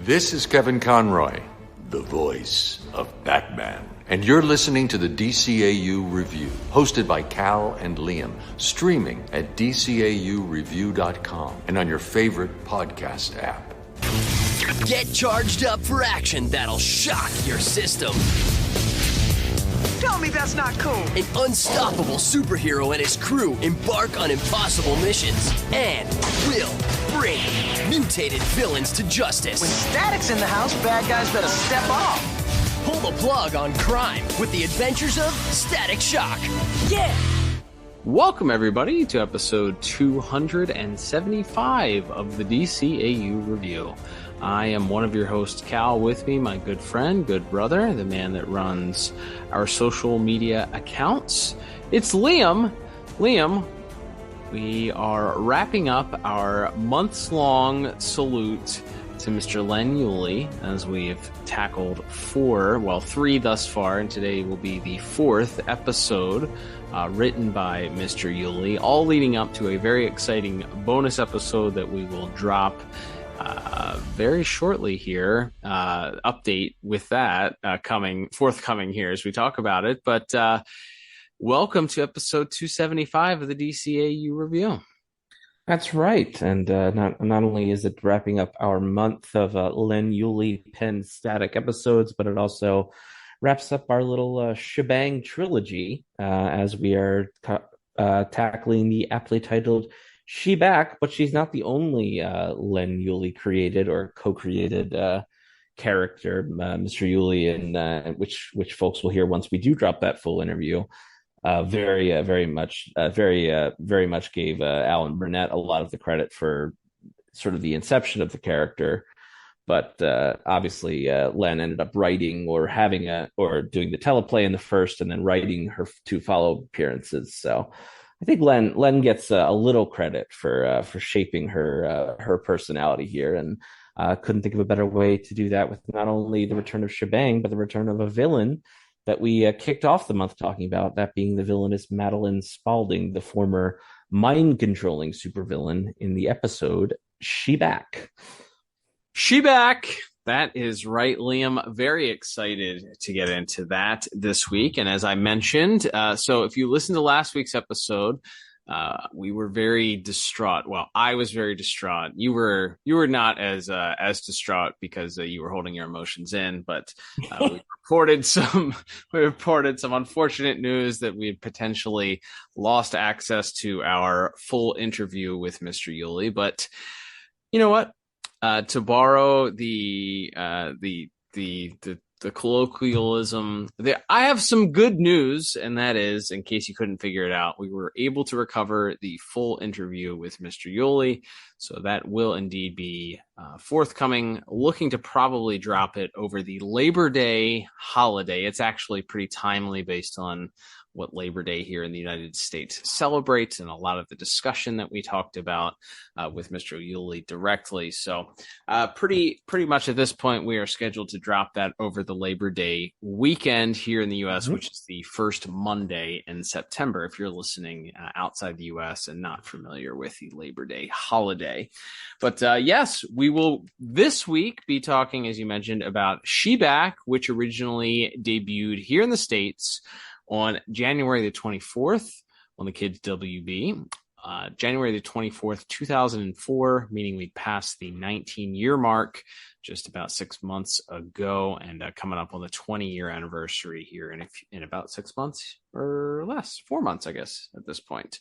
This is Kevin Conroy, the voice of Batman. And you're listening to the DCAU Review, hosted by Cal and Liam, streaming at DCAUreview.com and on your favorite podcast app. Get charged up for action that'll shock your system. Tell me that's not cool. An unstoppable superhero and his crew embark on impossible missions and will bring mutated villains to justice. When Static's in the house, bad guys better step off. Pull the plug on crime with the adventures of Static Shock. Yeah! Welcome, everybody, to episode 275 of the DCAU Review. I am one of your hosts, Cal. With me, my good friend, good brother, the man that runs our social media accounts. It's Liam. Liam, we are wrapping up our months-long salute to Mr. Len Uhley, as we've tackled three thus far, and today will be the fourth episode written by Mr. Uhley, all leading up to a very exciting bonus episode that we will drop very shortly here. Update with that forthcoming here as we talk about it. But welcome to episode 275 of the DCAU Review. That's right, and not only is it wrapping up our month of Len Uhley penned Static episodes, but it also wraps up our little shebang trilogy as we are tackling the aptly titled She Back, but she's not the only Len Uhley created or co-created character, Mr. Uhley, and which folks will hear once we do drop that full interview. Very much gave Alan Burnett a lot of the credit for sort of the inception of the character, but obviously Len ended up writing or doing the teleplay in the first, and then writing her two follow-up appearances. So I think Len gets a little credit for shaping her personality here, and couldn't think of a better way to do that with not only the return of Shebang, but the return of a villain that we kicked off the month talking about, that being the villainess Madeline Spaulding, the former mind-controlling supervillain in the episode She Back. She Back! That is right, Liam. Very excited to get into that this week. And as I mentioned, so if you listened to last week's episode, we were very distraught. Well, I was very distraught. You were not as distraught because you were holding your emotions in, but we reported some unfortunate news that we had potentially lost access to our full interview with Mr. Uhley. But you know what? To borrow the colloquialism, I have some good news, and that is, in case you couldn't figure it out, we were able to recover the full interview with Mr. Uhley, so that will indeed be forthcoming. Looking to probably drop it over the Labor Day holiday. It's actually pretty timely based on what Labor Day here in the United States celebrates, and a lot of the discussion that we talked about with Mr. Uhley directly. So pretty much at this point, we are scheduled to drop that over the Labor Day weekend here in the U.S., which is the first Monday in September, if you're listening outside the U.S. and not familiar with the Labor Day holiday. But yes, we will this week be talking, as you mentioned, about She Back, which originally debuted here in the States on January the 24th on the Kids WB. January the 24th, 2004, meaning we passed the 19-year mark just about 6 months ago, and coming up on the 20-year anniversary here in about 6 months or less, 4 months, I guess, at this point.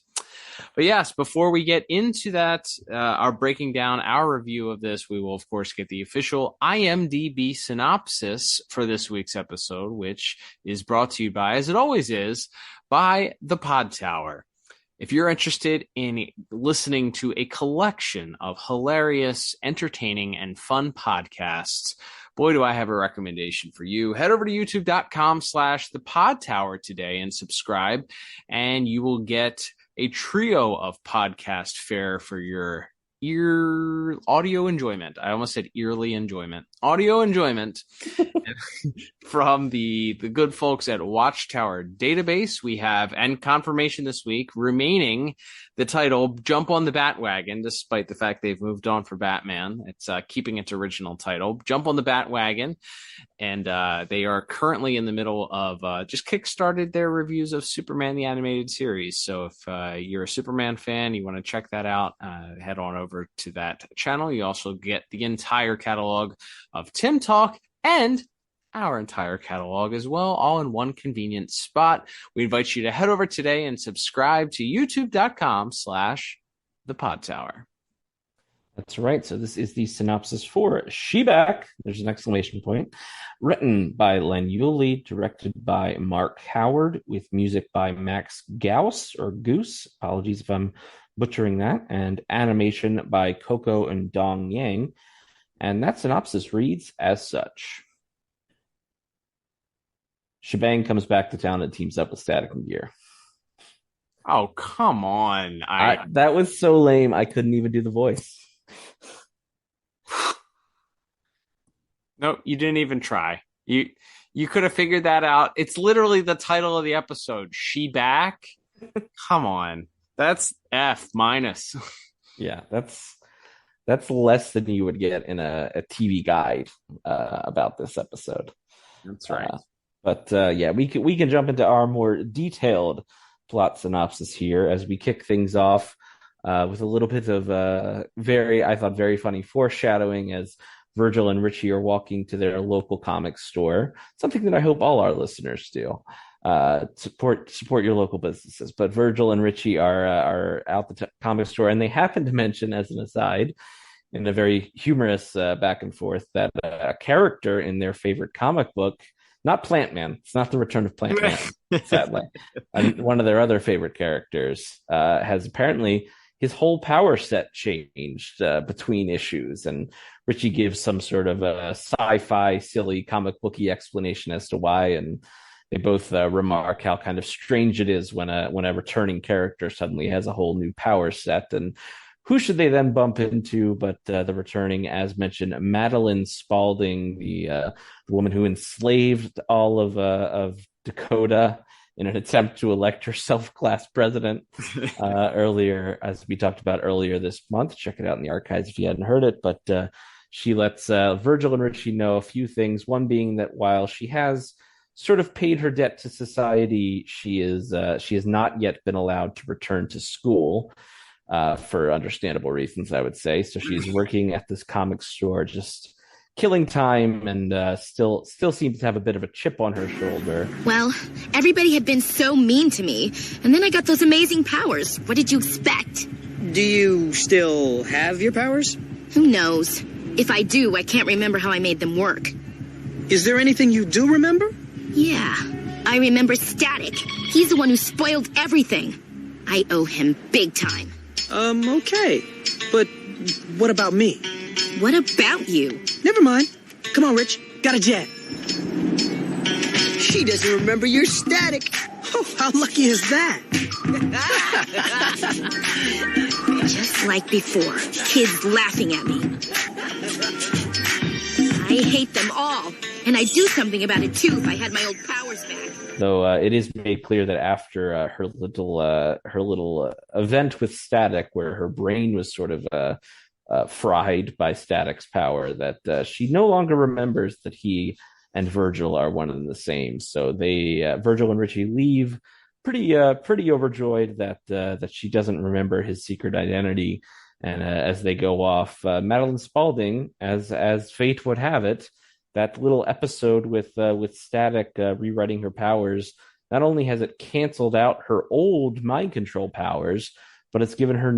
But yes, before we get into that, our breaking down our review of this, we will, of course, get the official IMDb synopsis for this week's episode, which is brought to you by, as it always is, by the Pod Tower. If you're interested in listening to a collection of hilarious, entertaining, and fun podcasts, boy, do I have a recommendation for you. Head over to youtube.com/thepodtower today and subscribe, and you will get a trio of podcast fare for your audio enjoyment. I almost said eerily enjoyment. Audio enjoyment from the good folks at Watchtower Database. We have, and confirmation this week, remaining the title Jump on the Bat-Wagon, despite the fact they've moved on for Batman. It's keeping its original title, Jump on the Bat-Wagon. And they are currently in the middle of just kickstarted their reviews of Superman the Animated Series. So if you're a Superman fan, you want to check that out, head on over to that channel. You also get the entire catalog of Tim Talk and our entire catalog as well, all in one convenient spot. We invite you to head over today and subscribe to youtube.com/thepodtower. That's right. So this is the synopsis for She Back. There's an exclamation point. Written by Len Uhley, directed by Mark Howard, with music by Max Gauss or Goose. Apologies if I'm butchering that. And animation by Coco and Dong Yang. And that synopsis reads as such. Shebang comes back to town and teams up with Static and Gear. Oh, come on. That was so lame, I couldn't even do the voice. No, you didn't even try. You could have figured that out. It's literally the title of the episode. She Back? Come on. That's F-. Yeah, that's less than you would get in a TV guide about this episode. That's right. But we can jump into our more detailed plot synopsis here as we kick things off with a little bit of very funny foreshadowing as Virgil and Richie are walking to their local comic store. Something that I hope all our listeners do. Support your local businesses. But Virgil and Richie are out the comic store, and they happen to mention, as an aside, in a very humorous back and forth, that a character in their favorite comic book, not Plant Man, it's not the return of Plant Man, sadly. One of their other favorite characters has apparently his whole power set changed between issues, and Richie gives some sort of a sci-fi, silly comic booky explanation as to why, and they both remark how kind of strange it is when a returning character suddenly has a whole new power set. And who should they then bump into but the returning, as mentioned, Madeline Spaulding, the woman who enslaved all of Dakota in an attempt to elect herself class president earlier, as we talked about earlier this month. Check it out in the archives if you hadn't heard it. But she lets Virgil and Richie know a few things, one being that while she has sort of paid her debt to society, she has not yet been allowed to return to school for understandable reasons, I would say. So she's working at this comic store, just killing time, and still seems to have a bit of a chip on her shoulder. Well, everybody had been so mean to me, and then I got those amazing powers. What did you expect? Do you still have your powers? Who knows? If I do, I can't remember how I made them work. Is there anything you do remember? Yeah, I remember Static. He's the one who spoiled everything. I owe him big time. Okay. But what about me? What about you? Never mind. Come on, Rich. Got a jet. She doesn't remember your Static. Oh, how lucky is that? Just like before, kids laughing at me. I hate them all, and I'd do something about it too if I had my old powers back. Though it is made clear that after her little event with Static, where her brain was sort of fried by Static's power, that she no longer remembers that he and Virgil are one and the same. So Virgil and Richie leave pretty overjoyed that she doesn't remember his secret identity. And as they go off, Madeline Spaulding, as fate would have it, that little episode with Static rewriting her powers, not only has it canceled out her old mind control powers, but it's given her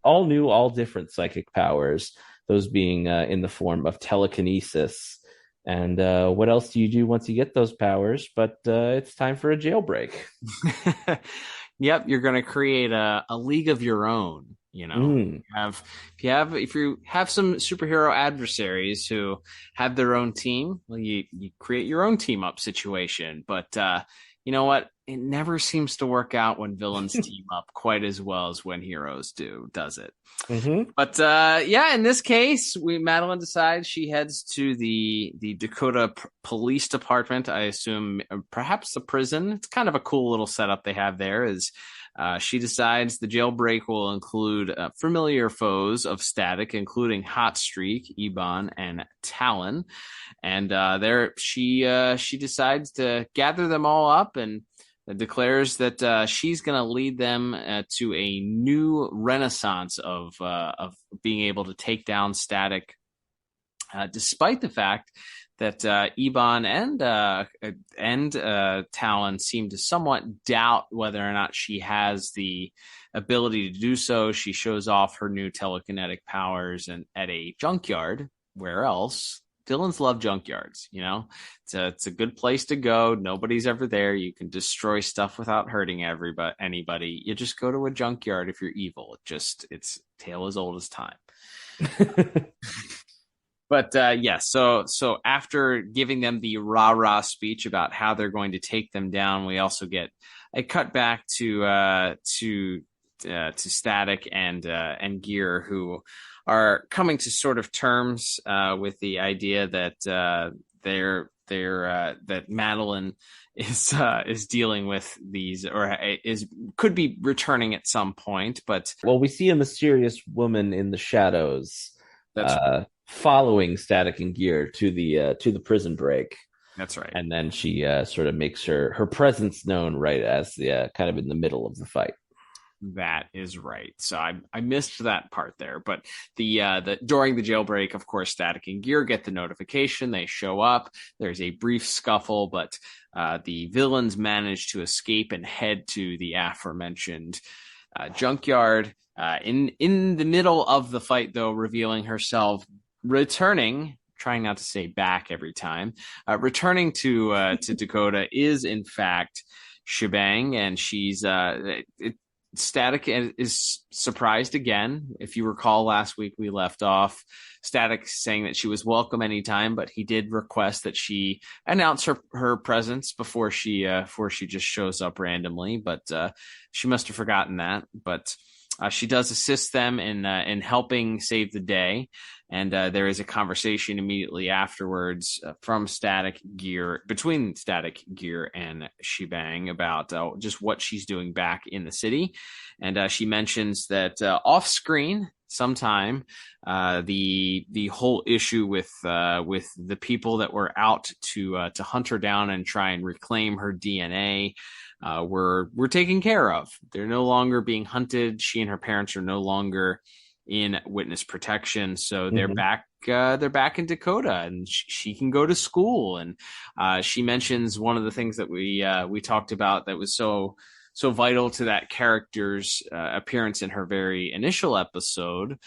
all different psychic powers, those being in the form of telekinesis. And what else do you do once you get those powers? But it's time for a jailbreak. Yep, you're going to create a league of your own. You know, if you have some superhero adversaries who have their own team, well, you create your own team up situation. But you know what? It never seems to work out when villains team up quite as well as when heroes do, does it? Mm-hmm. But in this case, Madeline decides she heads to the Dakota Police Department. I assume perhaps the prison. It's kind of a cool little setup they have there. Is she decides the jailbreak will include familiar foes of Static, including Hot Streak, Ebon, and Talon. And there she decides to gather them all up and declares that she's going to lead them to a new renaissance of being able to take down Static, despite the fact that Ebon and Talon seem to somewhat doubt whether or not she has the ability to do so. She shows off her new telekinetic powers and at a junkyard. Where else? Villains love junkyards, you know. It's a good place to go. Nobody's ever there. You can destroy stuff without hurting anybody. You just go to a junkyard if you're evil. It's tale as old as time. But so after giving them the rah-rah speech about how they're going to take them down, we also get a cut back to Static and Gear, who are coming to sort of terms with the idea that that Madeline is dealing with these, or could be returning at some point. But we see a mysterious woman in the shadows following Static and Gear to the prison break. That's right. And then she sort of makes her presence known right as the kind of in the middle of the fight. That is right. So I missed that part there, but the during the jailbreak, of course, Static and Gear get the notification. They show up. There's a brief scuffle, but the villains manage to escape and head to the aforementioned junkyard. In the middle of the fight, though, revealing herself, returning. Trying not to say back every time. Returning to Dakota is in fact Shebang, and she's Static is surprised again. If you recall, last week we left off Static saying that she was welcome anytime, but he did request that she announce her presence before she just shows up randomly. But she must have forgotten that. But she does assist them in helping save the day. And there is a conversation immediately afterwards between Static Gear and Shebang about just what she's doing back in the city. And she mentions that off screen sometime, the whole issue with the people that were out to hunt her down and try and reclaim her DNA were taken care of. They're no longer being hunted. She and her parents are no longer in witness protection, so they're back in Dakota, and she can go to school. And she mentions one of the things that we talked about that was so vital to that character's appearance in her very initial episode,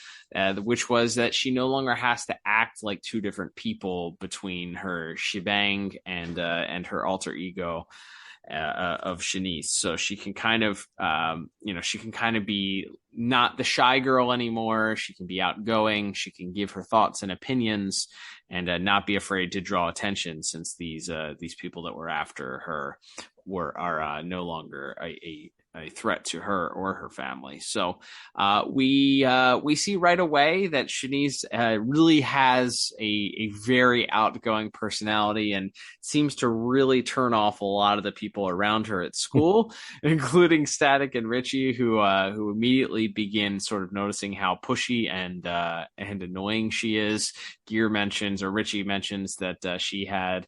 which was that she no longer has to act like two different people between her Shebang and her alter ego of Shanice. So she can kind of be not the shy girl anymore. She can be outgoing. She can give her thoughts and opinions, and not be afraid to draw attention, since these people that were after her are no longer a threat to her or her family. So we see right away that Shanice really has a very outgoing personality, and seems to really turn off a lot of the people around her at school, including Static and Richie, who immediately begin sort of noticing how pushy and annoying she is. Richie mentions that she had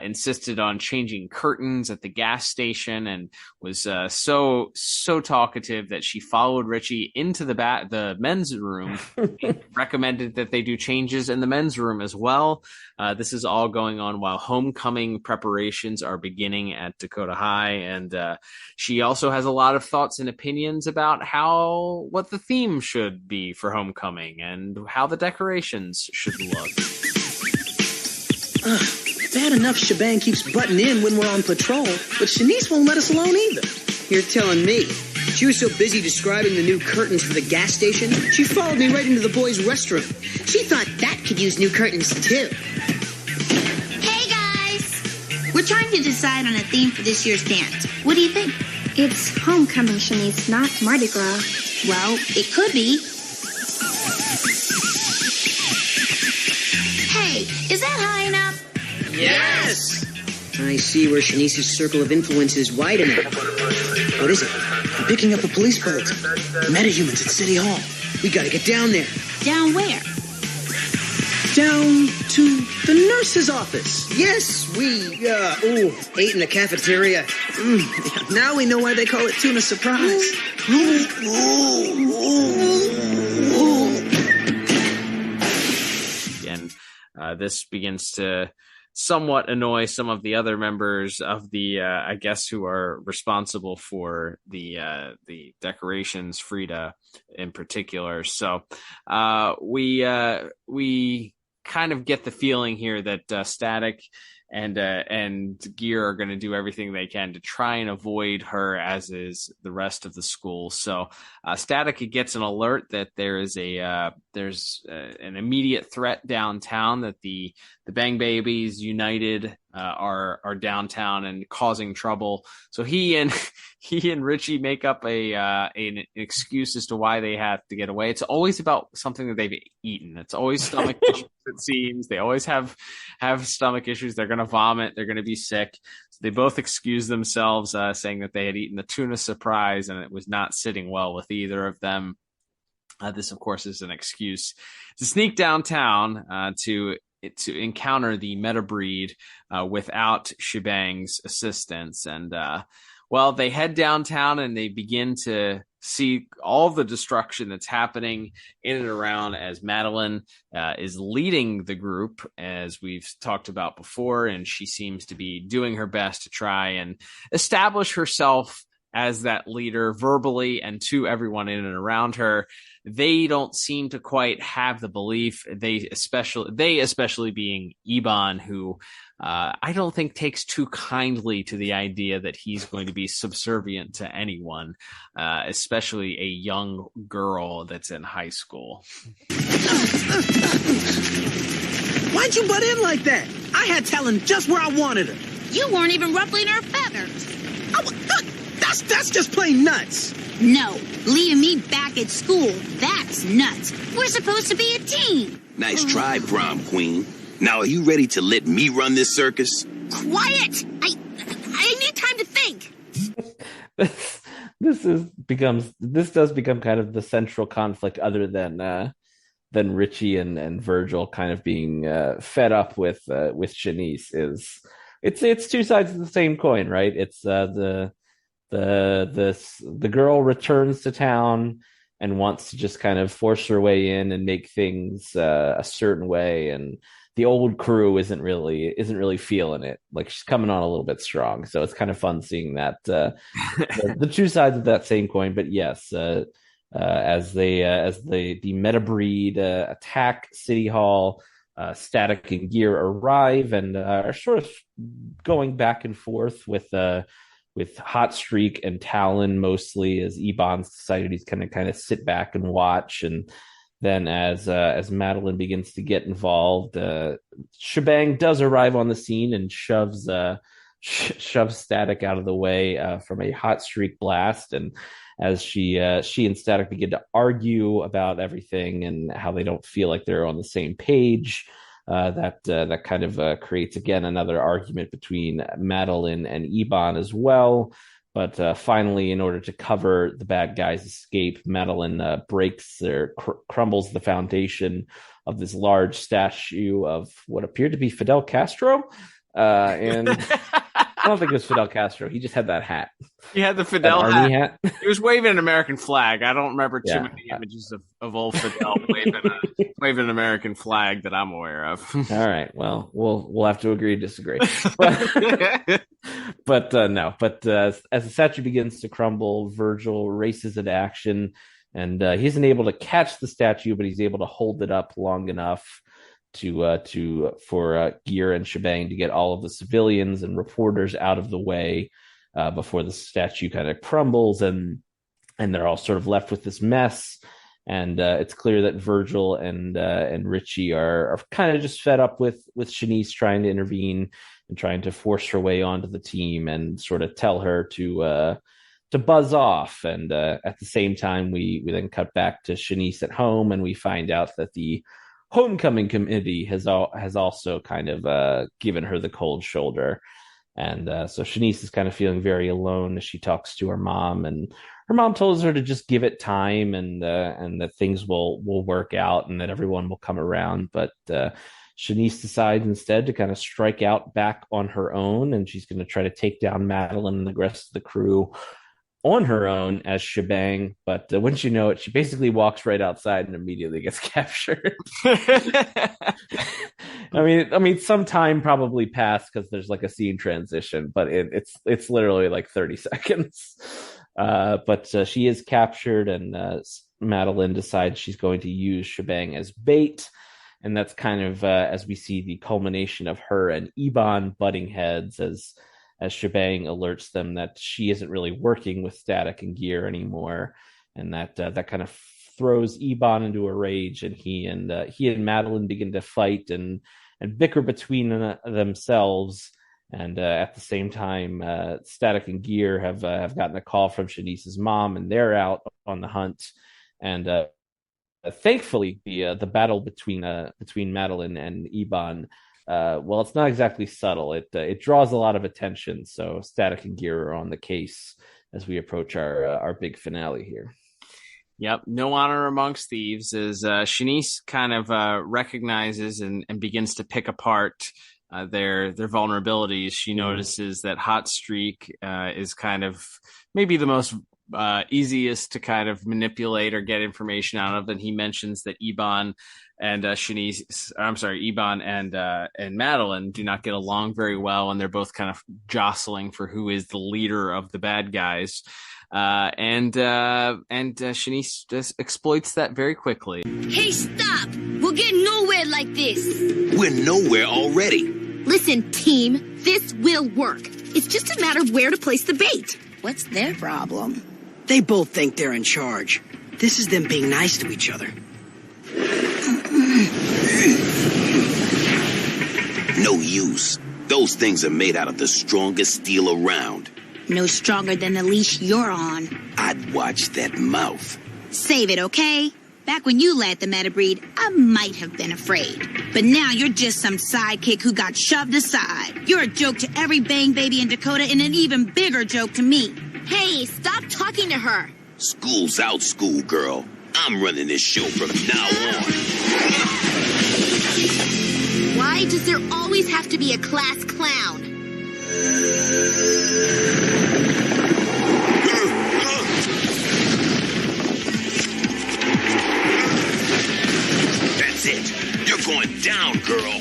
insisted on changing curtains at the gas station, and was so talkative that she followed Richie into the men's room. Recommended that they do changes in the men's room as well. This is all going on while homecoming preparations are beginning at Dakota High, and she also has a lot of thoughts and opinions about what the theme should be for homecoming and how the decorations should look. Bad enough Shebang keeps butting in when we're on patrol, but Shanice won't let us alone either. You're telling me. She was so busy describing the new curtains for the gas station, she followed me right into the boys' restroom. She thought that could use new curtains, too. Hey, guys! We're trying to decide on a theme for this year's dance. What do you think? It's homecoming, Shanice, not Mardi Gras. Well, it could be. Hey, is that high enough? Yes! I see where Shanice's circle of influence is widening. What is it? I'm picking up a police bulletin. Metahumans at City Hall. We gotta get down there. Down where? Down to the nurse's office. Yes, we, ate in the cafeteria. Now we know why they call it tuna surprise. And this begins to somewhat annoy some of the other members of the, I guess, who are responsible for the decorations, Frida in particular. So we kind of get the feeling here that Static and Gear are going to do everything they can to try and avoid her, as is the rest of the school. So Static gets an alert that there's an immediate threat downtown, that the Bang Babies United are downtown and causing trouble. So he and Richie make up an excuse as to why they have to get away. It's always about something that they've eaten. It's always stomach issues, it seems. They always have stomach issues. They're going to vomit. They're going to be sick. So they both excuse themselves, saying that they had eaten the tuna surprise and it was not sitting well with either of them. This, of course, is an excuse to sneak downtown to encounter the meta breed without Shebang's assistance. And well, they head downtown and they begin to see all the destruction that's happening in and around, as Madeline is leading the group, as we've talked about before, and she seems to be doing her best to try and establish herself as that leader verbally and to everyone in and around her. They don't seem to quite have the belief, they especially being Eban, who I don't think takes too kindly to the idea that he's going to be subservient to anyone, especially a young girl that's in high school. Why'd you butt in like that? I had Talon just where I wanted her. You weren't even ruffling her feathers. That's just plain nuts. No, leaving me back at school, that's nuts. We're supposed to be a team. Nice try, prom queen. Now, are you ready to let me run this circus? Quiet! I need time to think. This does become kind of the central conflict, other than Richie and Virgil kind of being fed up with Shanice. It's two sides of the same coin, right? It's the girl returns to town and wants to just kind of force her way in and make things a certain way, and the old crew isn't really feeling it. Like, she's coming on a little bit strong, so it's kind of fun seeing that the two sides of that same coin. But yes, as the meta breed attack City Hall, Static and Gear arrive and are sort of going back and forth with Hot Streak and Talon, mostly, as Eban's decided he's going to kind of sit back and watch. And then as Madeline begins to get involved, Shebang does arrive on the scene and shoves Static out of the way from a Hot Streak blast. And as she and Static begin to argue about everything and how they don't feel like they're on the same page, that kind of creates again another argument between Madeline and Eban as well. But finally, in order to cover the bad guys' escape, Madeline crumbles the foundation of this large statue of what appeared to be Fidel Castro. And I don't think it was Fidel Castro. He just had that hat. He had the Fidel hat. He was waving an American flag. I don't remember too many images of old Fidel waving an American flag that I'm aware of. All right. Well, we'll have to agree to disagree. But no. But as the statue begins to crumble, Virgil races into action, and he isn't able to catch the statue, but he's able to hold it up long enough for Gear and Shebang to get all of the civilians and reporters out of the way before the statue kind of crumbles, and they're all sort of left with this mess. And it's clear that Virgil and Richie are kind of just fed up with Shanice trying to intervene and trying to force her way onto the team and sort of tell her to buzz off. And at the same time, we then cut back to Shanice at home, and we find out that the homecoming committee has also kind of given her the cold shoulder. And so Shanice is kind of feeling very alone as she talks to her mom, and her mom tells her to just give it time, and that things will work out, and that everyone will come around. But Shanice decides instead to kind of strike out back on her own, and she's going to try to take down Madeline and the rest of the crew on her own as Shebang. But wouldn't you know it, she basically walks right outside and immediately gets captured. I mean, some time probably passed because there's like a scene transition, but it's literally like 30 seconds. But she is captured, and Madeline decides she's going to use Shebang as bait. And that's kind of as we see the culmination of her and Eban butting heads as Shebang alerts them that she isn't really working with Static and Gear anymore, and that kind of throws Eban into a rage, and he and Madeline begin to fight and bicker between themselves. And at the same time, Static and Gear have gotten a call from Shanice's mom, and they're out on the hunt. And thankfully, the battle between Madeline and Eban, well, it's not exactly subtle. It draws a lot of attention. So Static and Gear are on the case as we approach our big finale here. Yep, no honor amongst thieves, as Shanice kind of recognizes and begins to pick apart their vulnerabilities. She notices that Hot Streak is kind of maybe the most easiest to kind of manipulate or get information out of. And he mentions that Eban and Eban and Madeline do not get along very well, and they're both kind of jostling for who is the leader of the bad guys. And Shanice just exploits that very quickly. Hey, stop! We'll get nowhere like this. We're nowhere already. Listen, team, this will work. It's just a matter of where to place the bait. What's their problem? They both think they're in charge. This is them being nice to each other. No use. Those things are made out of the strongest steel around. No stronger than the leash you're on. I'd watch that mouth. Save it, okay? Back when you led the metabreed, I might have been afraid. But now you're just some sidekick who got shoved aside. You're a joke to every bang baby in Dakota, and an even bigger joke to me. Hey, stop talking to her. School's out, schoolgirl. I'm running this show from now on. Why does there always have to be a class clown? That's it. You're going down, girl.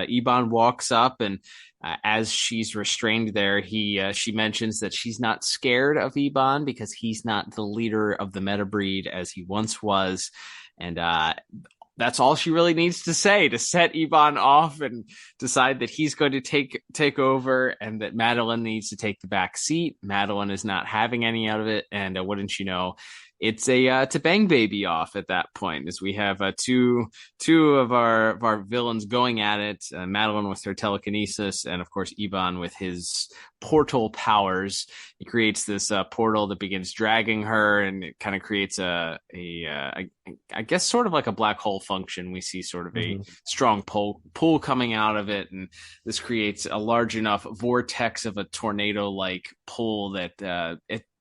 Eban walks up, and as she's restrained there, she mentions that she's not scared of Eban because he's not the leader of the metabreed as he once was. And that's all she really needs to say to set Eban off and decide that he's going to take over, and that Madeline needs to take the back seat. Madeline is not having any out of it, and wouldn't you know, it's a to bang baby off at that point, as we have two of our villains going at it. Madeline with her telekinesis, and of course Eban with his portal powers. He creates this portal that begins dragging her, and it kind of creates I guess sort of like a black hole function. We see sort of a strong pull coming out of it, and this creates a large enough vortex of a tornado-like pull that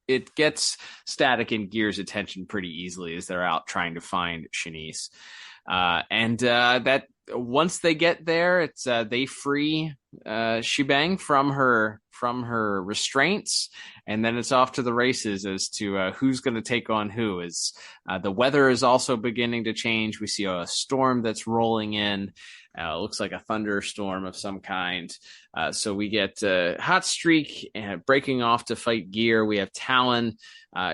it gets Static and Gear's attention pretty easily as they're out trying to find Shanice. And that once they get there, it's they free Shebang from her restraints, and then it's off to the races as to who's going to take on who. As the weather is also beginning to change, we see a storm that's rolling in. It looks like a thunderstorm of some kind. So we get Hot Streak breaking off to fight Gear. We have Talon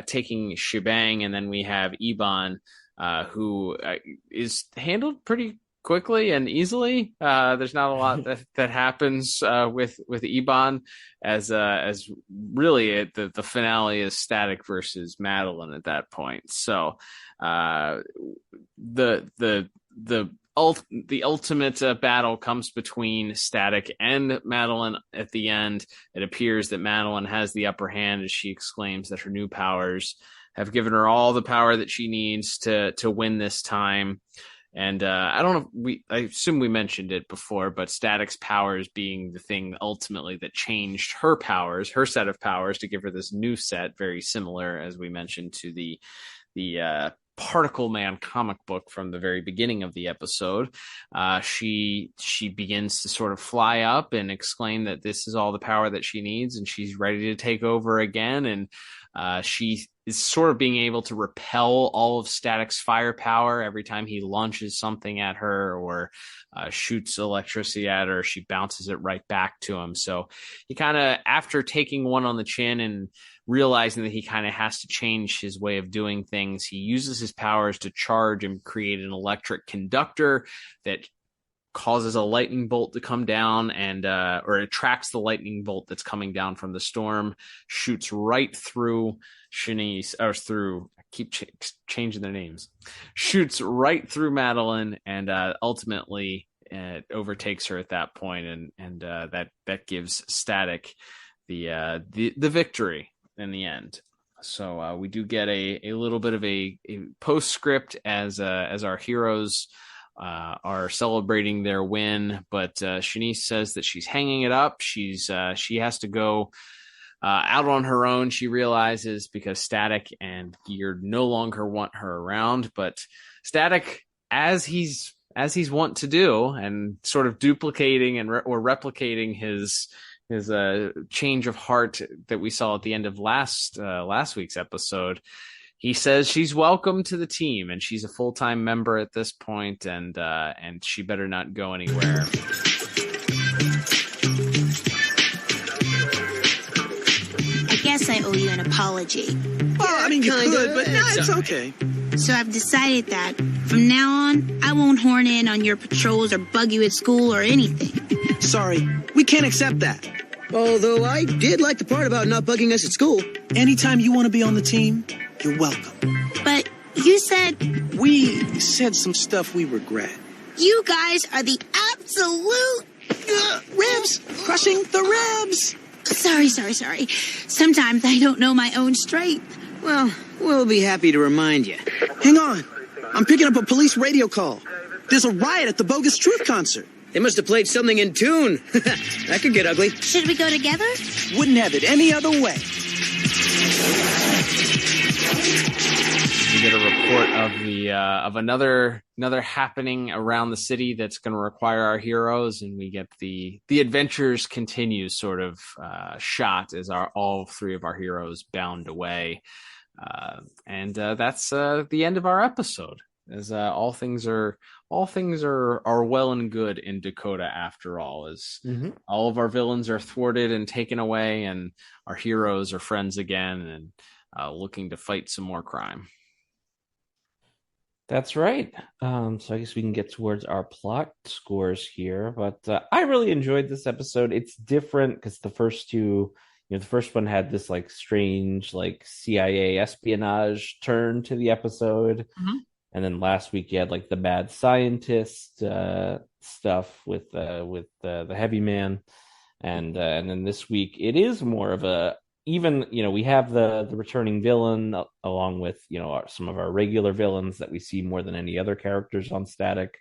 taking Shebang, and then we have Eban, who is handled pretty quickly and easily. There's not a lot that happens with Ebon, as really the finale is Static versus Madeline at that point. So the ultimate battle comes between Static and Madeline at the end. It appears that Madeline has the upper hand as she exclaims that her new powers have given her all the power that she needs to win this time. And I don't know, I assume we mentioned it before, but Static's powers being the thing ultimately that changed her powers, her set of powers, to give her this new set, very similar, as we mentioned, to the Particle Man comic book from the very beginning of the episode. She begins to sort of fly up and exclaim that this is all the power that she needs, and she's ready to take over again. And she is sort of being able to repel all of Static's firepower every time he launches something at her or shoots electricity at her. She bounces it right back to him. So he kind of, after taking one on the chin and realizing that he kind of has to change his way of doing things, he uses his powers to charge and create an electric conductor that causes a lightning bolt to come down and or attracts the lightning bolt that's coming down from the storm, shoots right through Shanice, or through, I keep changing their names, shoots right through Madeline, and ultimately overtakes her at that point, and that gives Static the victory in the end. So we do get a little bit of a postscript as our heroes are celebrating their win, but Shanice says that she's hanging it up. She has to go out on her own, she realizes, because Static and Gear no longer want her around. But Static, as he's wont to do, and sort of duplicating or replicating his change of heart that we saw at the end of last week's episode, he says she's welcome to the team and she's a full-time member at this point, and she better not go anywhere. I guess I owe you an apology. Well, I mean, you could, but no, it's okay. So I've decided that from now on, I won't horn in on your patrols or bug you at school or anything. Sorry, we can't accept that. Although I did like the part about not bugging us at school. Anytime you want to be on the team, you're welcome. But you said... We said some stuff we regret. You guys are the absolute... Ribs! Crushing the ribs! Sorry. Sometimes I don't know my own strength. Well, we'll be happy to remind you. Hang on. I'm picking up a police radio call. There's a riot at the Bogus Truth concert. They must have played something in tune. That could get ugly. Should we go together? Wouldn't have it any other way. We get a report of another happening around the city that's going to require our heroes, and we get the adventures continue sort of shot as all three of our heroes bound away, and that's the end of our episode. As all things are well and good in Dakota after all, as all of our villains are thwarted and taken away, and our heroes are friends again and looking to fight some more crime. That's right. So I guess we can get towards our plot scores here, but I really enjoyed this episode. It's different because the first two, the first one had this like strange like CIA espionage turn to the episode. And then last week you had like the mad scientist stuff with the heavy man, and then this week it is more of a even we have the returning villain along with some of our regular villains that we see more than any other characters on Static.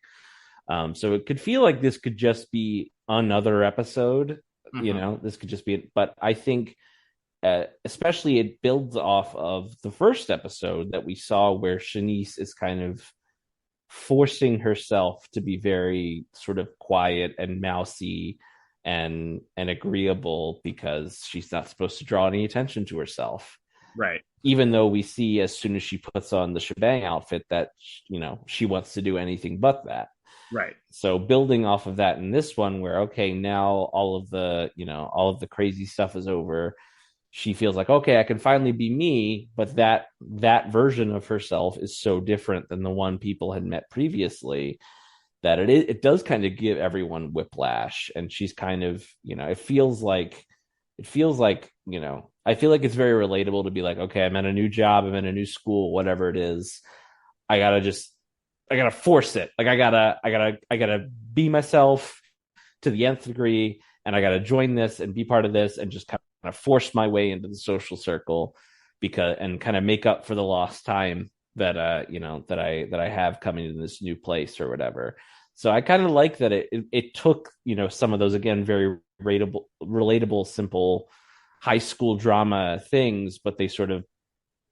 So it could feel like this could just be another episode. This could just be, but I think. Especially it builds off of the first episode that we saw where Shanice is kind of forcing herself to be very sort of quiet and mousy and agreeable because she's not supposed to draw any attention to herself. Right. Even though we see as soon as she puts on the shebang outfit that, she wants to do anything but that. Right. So building off of that in this one where, okay, now all of the crazy stuff is over. She feels like, okay, I can finally be me, but that version of herself is so different than the one people had met previously that it does kind of give everyone whiplash, and she's kind of, it feels like I feel like it's very relatable to be like, okay, I'm at a new job, I'm in a new school, whatever it is. I gotta force it. Like I gotta be myself to the nth degree, and I gotta join this and be part of this and just kind of force my way into the social circle and kind of make up for the lost time that that I have coming to this new place or whatever. So I kind of like that it took, some of those, again, very relatable, simple high school drama things, but they sort of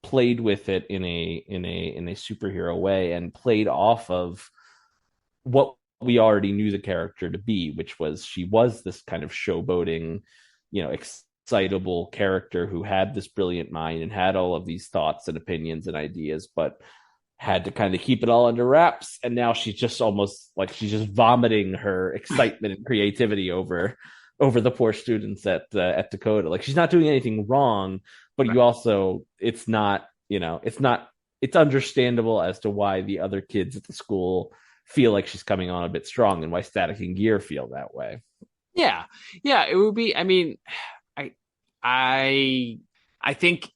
played with it in a superhero way and played off of what we already knew the character to be, which was she was this kind of showboating, excitable character who had this brilliant mind and had all of these thoughts and opinions and ideas, but had to kind of keep it all under wraps. And now she's just almost like she's just vomiting her excitement and creativity over the poor students at Dakota. Like she's not doing anything wrong, but you also, it's understandable as to why the other kids at the school feel like she's coming on a bit strong, and why Static and Gear feel that way. Yeah. It would be, I mean, I think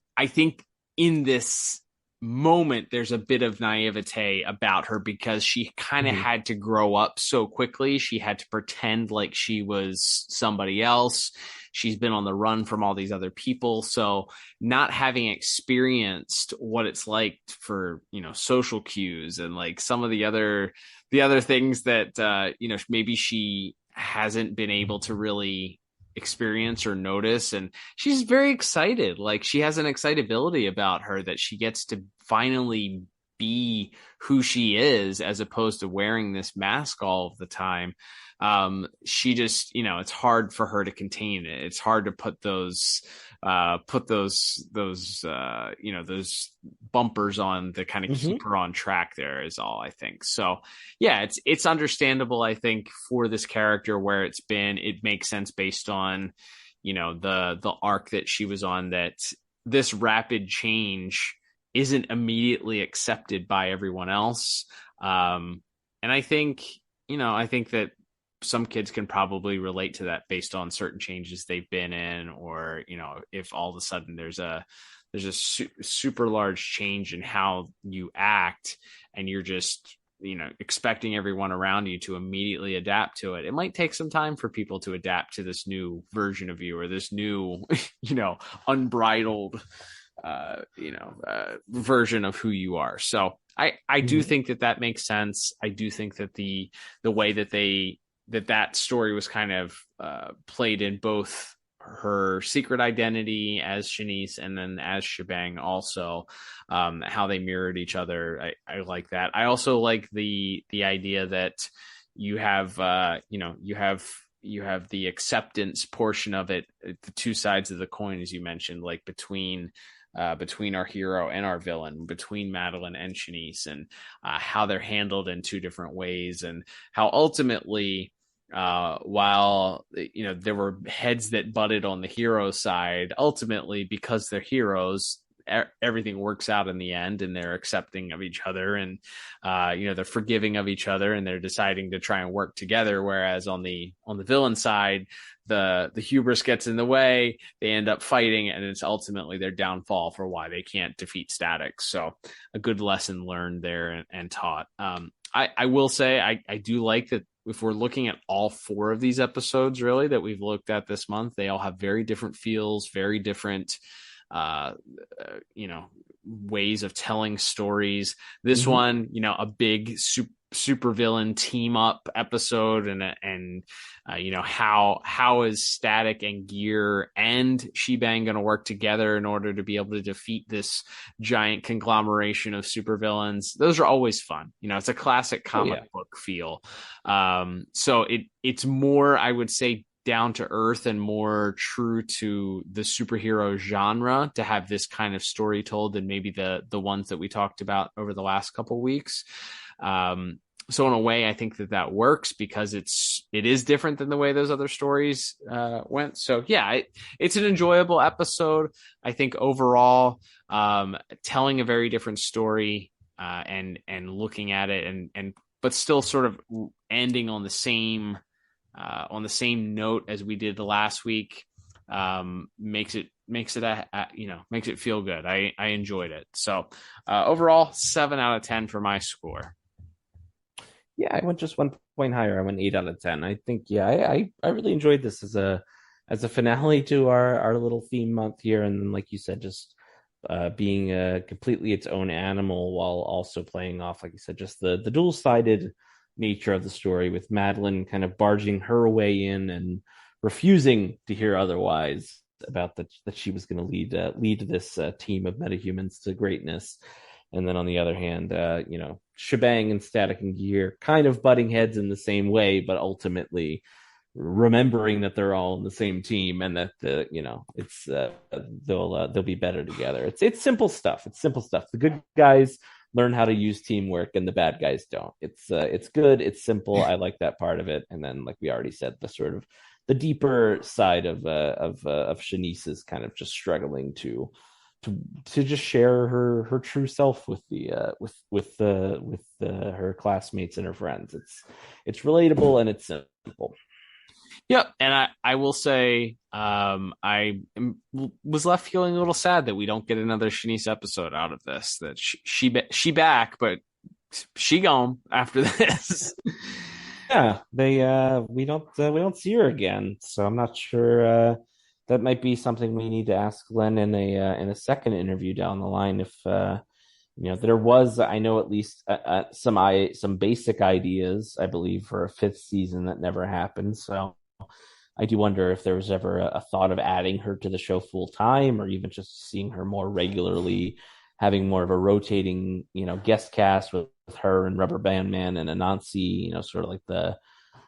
in this moment there's a bit of naivete about her because she kind of had to grow up so quickly. She had to pretend like she was somebody else. She's been on the run from all these other people, so not having experienced what it's like for social cues and like some of the other things that maybe she hasn't been able to really experience or notice. And she's very excited. Like she has an excitability about her that she gets to finally be who she is, as opposed to wearing this mask all of the time. She just, it's hard for her to contain it. It's hard to put those bumpers on to kind of keep her on track. There is all, I think. So yeah, it's understandable, I think, for this character where it makes sense based on, the arc that she was on, that this rapid change isn't immediately accepted by everyone else. And I think that some kids can probably relate to that based on certain changes they've been in, or, if all of a sudden there's a super large change in how you act and you're just, expecting everyone around you to immediately adapt to it. It might take some time for people to adapt to this new version of you, or this new, unbridled, version of who you are. So I do think that makes sense. I do think that the way that that story was kind of played in both her secret identity as Shanice and then as Shebang also, how they mirrored each other. I like that. I also like the idea that you have the acceptance portion of it, the two sides of the coin, as you mentioned, like between our hero and our villain, between Madeline and Shanice, and how they're handled in two different ways, and how ultimately, while there were heads that butted on the hero side, ultimately, because they're heroes, everything works out in the end, and they're accepting of each other, and they're forgiving of each other, and they're deciding to try and work together. Whereas on the villain side, the hubris gets in the way, they end up fighting, and it's ultimately their downfall for why they can't defeat Static. So a good lesson learned there and taught. I will say I do like that. If we're looking at all four of these episodes, really, that we've looked at this month, they all have very different feels, very different, ways of telling stories. This one, a big super villain team up episode, and how is Static and Gear and Shebang going to work together in order to be able to defeat this giant conglomeration of supervillains? Those are always fun. It's a classic comic book feel. So it's more, I would say, down to earth and more true to the superhero genre to have this kind of story told than maybe the ones that we talked about over the last couple of weeks. So in a way, I think that works because it is different than the way those other stories went. So yeah, it's an enjoyable episode. I think overall, telling a very different story, and looking at it and but still sort of ending on the same note as we did the last week. Makes it feel good. I enjoyed it. So overall, 7 out of 10 for my score. Yeah, I went just 1 point higher. I went 8 out of 10. I think, I really enjoyed this as a finale to our little theme month here. And then, like you said, just being completely its own animal while also playing off, like you said, just the dual-sided nature of the story, with Madeline kind of barging her way in and refusing to hear otherwise about that she was going to lead this team of metahumans to greatness. And then on the other hand, Shebang and Static and Gear kind of butting heads in the same way, but ultimately remembering that they're all in the same team and that it's they'll be better together. It's simple stuff. It's simple stuff. The good guys learn how to use teamwork and the bad guys don't. It's good. It's simple. I like that part of it. And then, like we already said, the sort of the deeper side of Shanice is kind of just struggling to just share her true self with her classmates and her friends. It's relatable and it's simple. Yep, and I will say I was left feeling a little sad that we don't get another Shanice episode out of this. That she back, but she gone after this. Yeah, we don't see her again, so I'm not sure. That might be something we need to ask Len in a second interview down the line. If there was, I know at least some basic ideas, I believe, for a 5th season that never happened. So I do wonder if there was ever a thought of adding her to the show full time, or even just seeing her more regularly, having more of a rotating, guest cast with her and Rubber Band Man and Anansi, sort of like the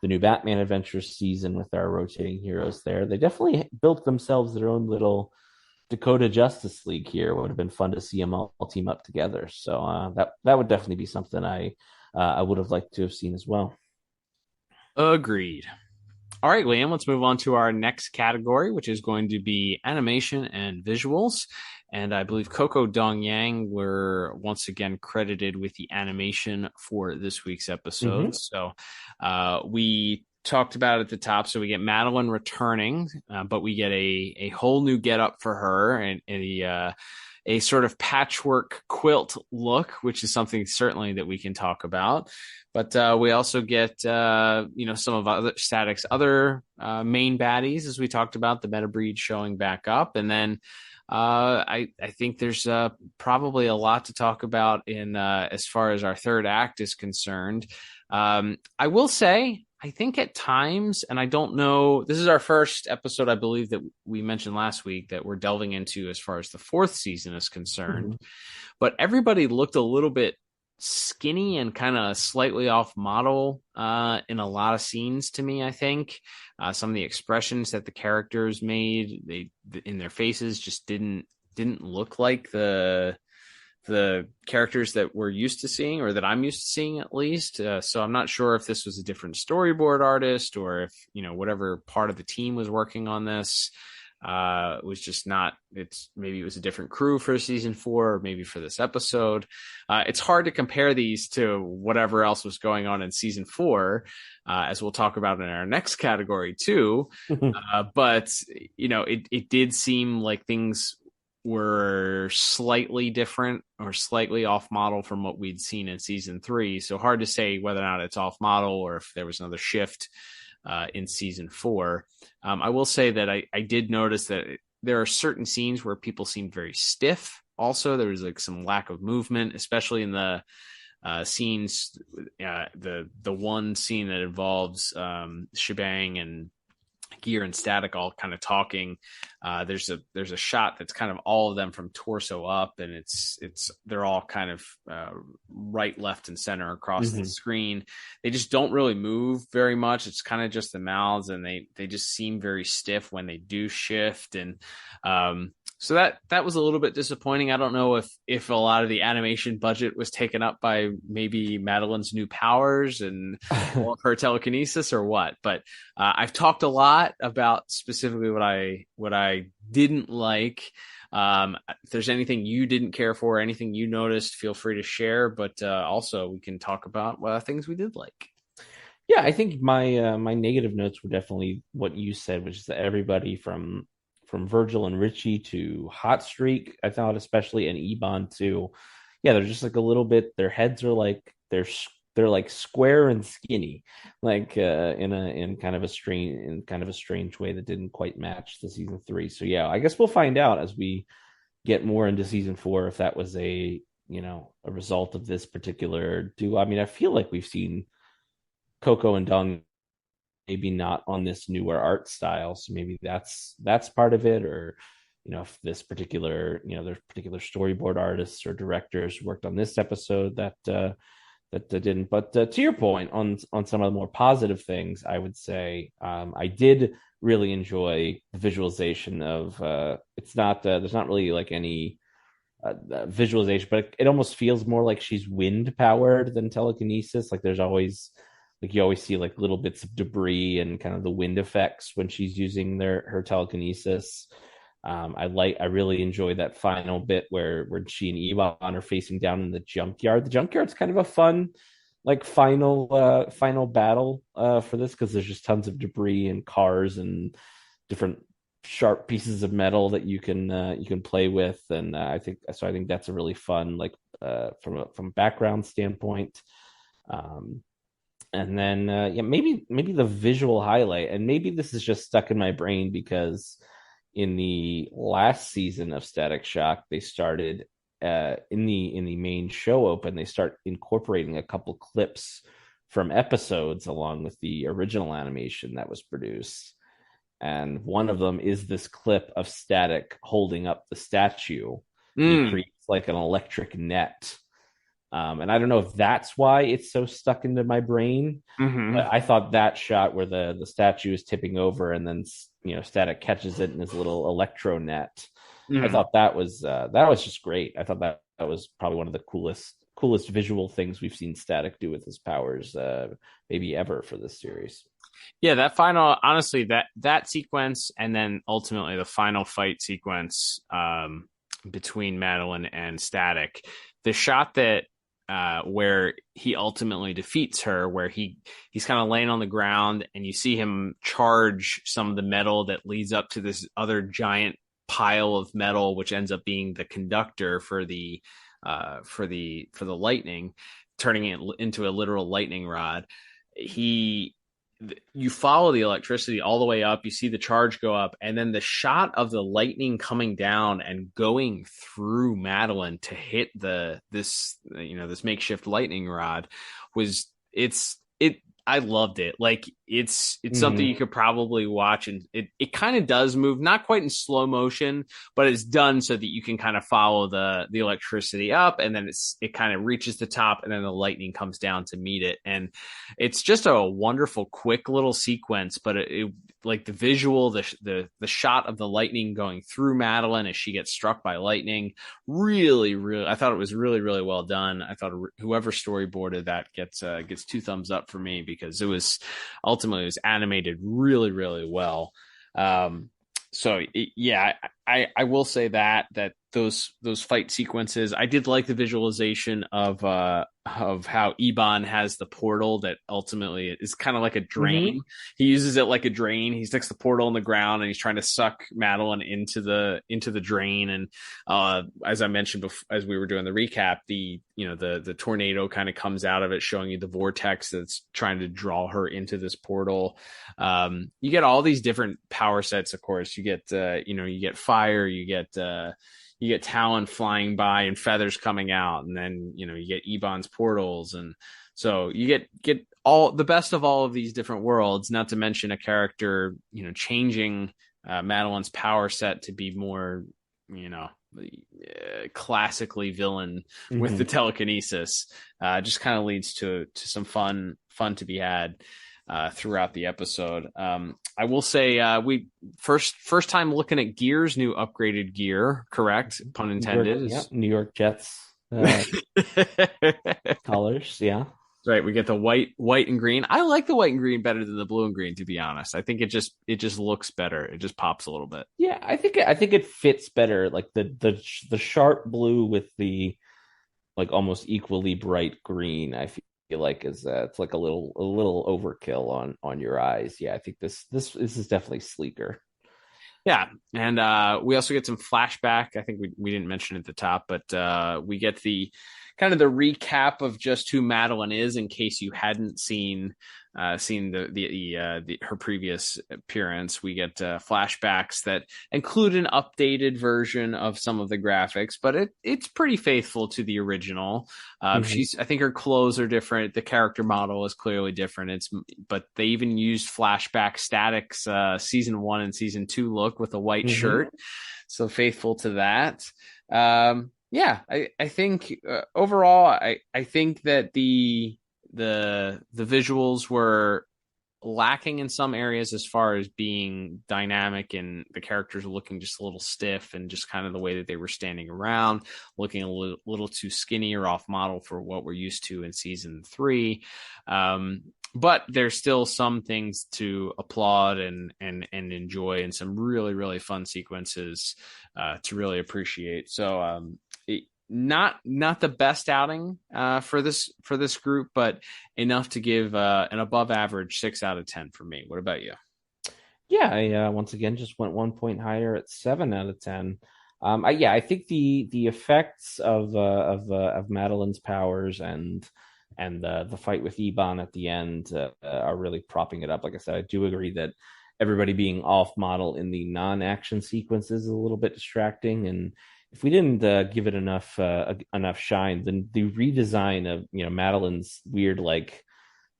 new Batman Adventures season with our rotating heroes there. They definitely built themselves their own little Dakota Justice League here. It would have been fun to see them all team up together. So that would definitely be something I would have liked to have seen as well. Agreed. All right, Liam, let's move on to our next category, which is going to be animation and visuals. And I believe Coco Dong Yang were once again credited with the animation for this week's episode. Mm-hmm. So we talked about at the top. So we get Madeline returning, but we get a whole new getup for her and a sort of patchwork quilt look, which is something certainly that we can talk about. But we also get, some of other Static's other main baddies, as we talked about, the meta breed showing back up. And then I think there's probably a lot to talk about in as far as our third act is concerned. I will say, I think at times, and I don't know, this is our first episode, I believe, that we mentioned last week that we're delving into as far as the 4th season is concerned. Mm-hmm. But everybody looked a little bit skinny and kind of slightly off model in a lot of scenes to me. I think some of the expressions that the characters made, they in their faces just didn't look like the characters that we're used to seeing, or that I'm used to seeing at least. So I'm not sure if this was a different storyboard artist, or if whatever part of the team was working on this was just not. Maybe it was a different crew for season 4, or maybe for this episode. It's hard to compare these to whatever else was going on in season 4, as we'll talk about in our next category too. But it did seem like things were slightly different or slightly off model from what we'd seen in season 3. So hard to say whether or not it's off model or if there was another shift in season 4. I will say that I did notice that there are certain scenes where people seemed very stiff. Also, there was like some lack of movement, especially in the scenes, the one scene that involves Shebang and Gear and Static all kind of talking. There's a shot that's kind of all of them from torso up, and they're all kind of right, left, and center across the screen. They just don't really move very much. It's kind of just the mouths, and they just seem very stiff when they do shift. And So that was a little bit disappointing. I don't know if a lot of the animation budget was taken up by maybe Madeline's new powers and all of her telekinesis or what. But I've talked a lot about specifically what I didn't like. If there's anything you didn't care for, anything you noticed, feel free to share. But also we can talk about things we did like. Yeah, I think my negative notes were definitely what you said, which is that everybody from Virgil and Richie to Hot Streak, I thought especially, and Ebon too. Yeah, they're just like a little bit. Their heads are like they're like square and skinny, like in kind of a strange way that didn't quite match the season 3. So yeah, I guess we'll find out as we get more into season 4 if that was a result of this particular duo. I mean, I feel like we've seen Coco and Dong maybe not on this newer art style, so maybe that's part of it. Or if this particular there's particular storyboard artists or directors worked on this episode that didn't. But to your point on some of the more positive things, I would say I did really enjoy the visualization of it's not there's not really like any visualization, but it almost feels more like she's wind powered than telekinesis. Like there's always, like you always see like little bits of debris and kind of the wind effects when she's using her telekinesis. I really enjoy that final bit where she and Ebon are facing down in the junkyard. The junkyard's kind of a fun like final battle for this, because there's just tons of debris and cars and different sharp pieces of metal that you can play with. And I think that's a really fun, like from a background standpoint. And then maybe the visual highlight, and maybe this is just stuck in my brain because in the last season of Static Shock, they started in the main show open, they start incorporating a couple clips from episodes along with the original animation that was produced. And one of them is this clip of Static holding up the statue. He creates like an electric net. And I don't know if that's why it's so stuck into my brain. But I thought that shot where the statue is tipping over and then Static catches it in his little electro net. I thought that was just great. I thought that was probably one of the coolest visual things we've seen Static do with his powers maybe ever for this series. Yeah, that final, honestly, that sequence, and then ultimately the final fight sequence between Madeline and Static, the shot that where he ultimately defeats her, where he's kind of laying on the ground and you see him charge some of the metal that leads up to this other giant pile of metal, which ends up being the conductor for the lightning, turning it into a literal lightning rod. You follow the electricity all the way up, you see the charge go up, and then the shot of the lightning coming down and going through Madeline to hit this makeshift lightning rod I loved it. Like it's something you could probably watch, and it kind of does move, not quite in slow motion, but it's done so that you can kind of follow the electricity up, and then it kind of reaches the top, and then the lightning comes down to meet it. And it's just a wonderful, quick little sequence, but it like the visual, the shot of the lightning going through Madeline as she gets struck by lightning, really, really, I thought it was really, really well done. I thought whoever storyboarded that gets 2 thumbs up for me, because it was animated really, really well. So yeah, I will say that those fight sequences, I did like the visualization of how Ebon has the portal that ultimately is kind of like a drain. He uses it like a drain. He sticks the portal in the ground and he's trying to suck Madeline into the drain. And as I mentioned before, as we were doing the recap, the tornado kind of comes out of it, showing you the vortex that's trying to draw her into this portal. You get all these different power sets. Of course, you get fire, you get Talon flying by and feathers coming out, and then you get Ebon's portals, and so you get all the best of all of these different worlds. Not to mention a character changing Madeline's power set to be more classically villain with the telekinesis. Just kind of leads to some fun to be had. throughout the episode. I will say we first time looking at Gear's new upgraded gear, correct? Pun intended. New York Jets colors, yeah. Right, we get the white and green. I like the white and green better than the blue and green, to be honest. I think it just looks better. It just pops a little bit. Yeah, I think it fits better. Like the sharp blue with the like almost equally bright green. I feel like is it's like a little overkill on your eyes. Yeah, I think this is definitely sleeker. Yeah, and we also get some flashback. I think we didn't mention it at the top, but we get the kind of the recap of just who Madeline is, in case you hadn't seen her previous appearance. We get flashbacks that include an updated version of some of the graphics, but it's pretty faithful to the original. I think her clothes are different. The character model is clearly different. But they even used flashback statics, season 1 and season 2 look with a white shirt. So faithful to that. Yeah, I think overall, I think that the visuals were lacking in some areas as far as being dynamic, and the characters looking just a little stiff, and just kind of the way that they were standing around, looking a little too skinny or off model for what we're used to in season 3. But there's still some things to applaud and enjoy, and some really, really fun sequences to really appreciate. So not the best outing for this group, but enough to give an above average 6 out of 10 for me. What about you? Yeah, I once again just went 1 point higher at 7 out of 10. I think the effects of Madeline's powers and the fight with Ebon at the end are really propping it up. Like I said, I do agree that everybody being off model in the non-action sequences is a little bit distracting, and if we didn't give it enough shine, then the redesign of Madeline's weird like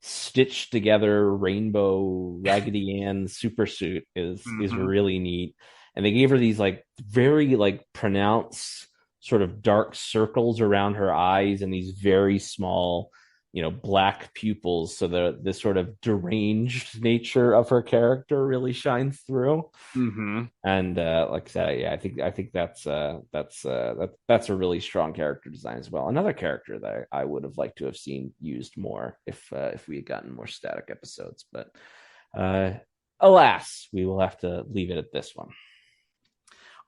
stitched together rainbow Raggedy Ann super suit is really neat. And they gave her these like very like pronounced sort of dark circles around her eyes and these very small black pupils, so the sort of deranged nature of her character really shines through. And like I said, yeah, I think that's a really strong character design as well. Another character that I would have liked to have seen used more if we had gotten more static episodes, but alas, we will have to leave it at this one.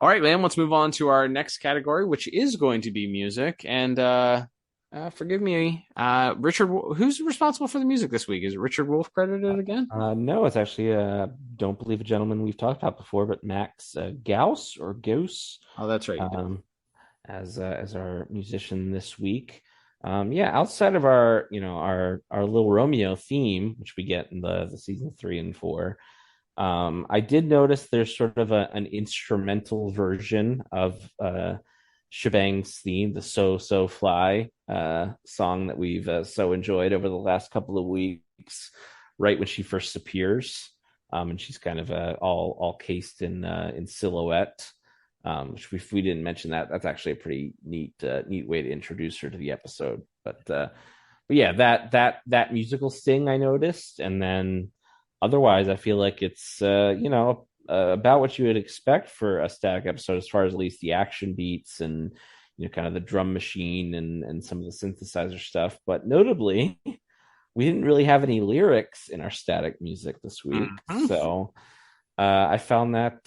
All right, man, let's move on to our next category, which is going to be music. And forgive me, Richard, who's responsible for the music this week? Is it Richard Wolf credited again? No, it's actually don't believe a gentleman we've talked about before, but Max Gauss. Oh, that's right. As our musician this week. Outside of our Little Romeo theme, which we get in the season 3 and 4, I did notice there's sort of an instrumental version of Shebang's theme, the So Fly song that we've so enjoyed over the last couple of weeks, right when she first appears, and she's kind of all cased in silhouette. Which if we didn't mention that's actually a pretty neat way to introduce her to the episode. But yeah, that musical sting I noticed, and then otherwise I feel like it's about what you would expect for a static episode, as far as at least the action beats and kind of the drum machine and some of the synthesizer stuff. But notably, we didn't really have any lyrics in our static music this week. So I found that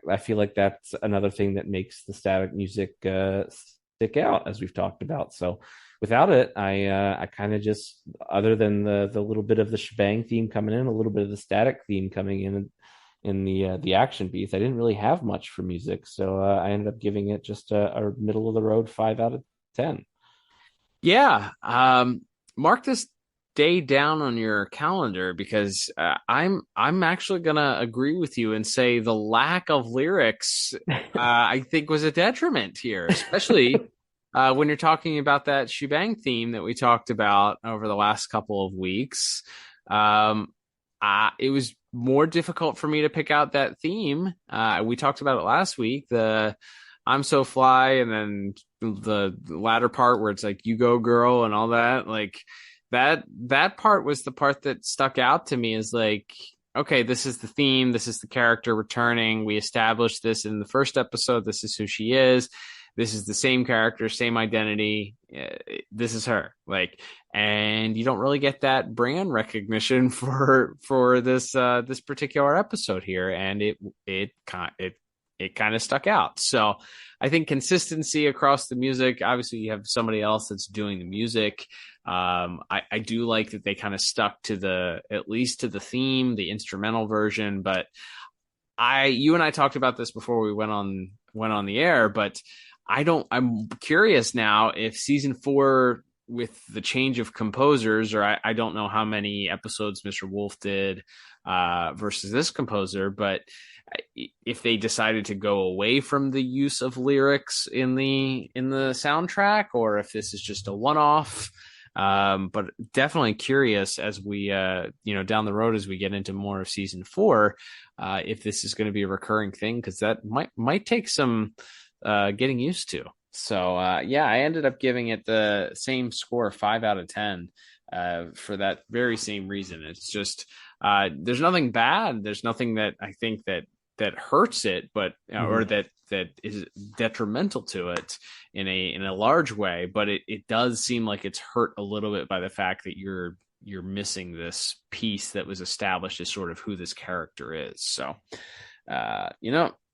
I feel like that's another thing that makes the static music stick out, as we've talked about. So without it, I kind of just, other than the little bit of the shebang theme coming in, a little bit of the static theme coming in the action beats, I didn't really have much for music. So I ended up giving it just a middle of the road 5 out of 10. Yeah. Mark this day down on your calendar, because I'm actually gonna agree with you and say the lack of lyrics I think was a detriment here, especially when you're talking about that shebang theme that we talked about over the last couple of weeks. It was more difficult for me to pick out that theme. We talked about it last week, the I'm So Fly, and then the latter part where it's like You Go Girl and all that. Like, that part was the part that stuck out to me, is like, okay, this is the theme, this is the character returning. We established this in the first episode. This is who she is. This is the same character, same identity. This is her. Like, and you don't really get that brand recognition for this this particular episode here, and it kind of stuck out. So I think consistency across the music. Obviously, you have somebody else that's doing the music. I do like that they kind of stuck to at least to the theme, the instrumental version. But you and I talked about this before we went on the air, but I'm curious now if season 4, with the change of composers, or I don't know how many episodes Mr. Wolf did versus this composer, but if they decided to go away from the use of lyrics in the soundtrack, or if this is just a one-off. But definitely curious as we down the road, as we get into more of season 4, if this is going to be a recurring thing, because that might take some getting used to. So I ended up giving it the same score, 5 out of 10, for that very same reason. It's just there's nothing bad. There's nothing that I think that hurts it, but or that is detrimental to it in a large way. But it does seem like it's hurt a little bit by the fact that you're missing this piece that was established as sort of who this character is. So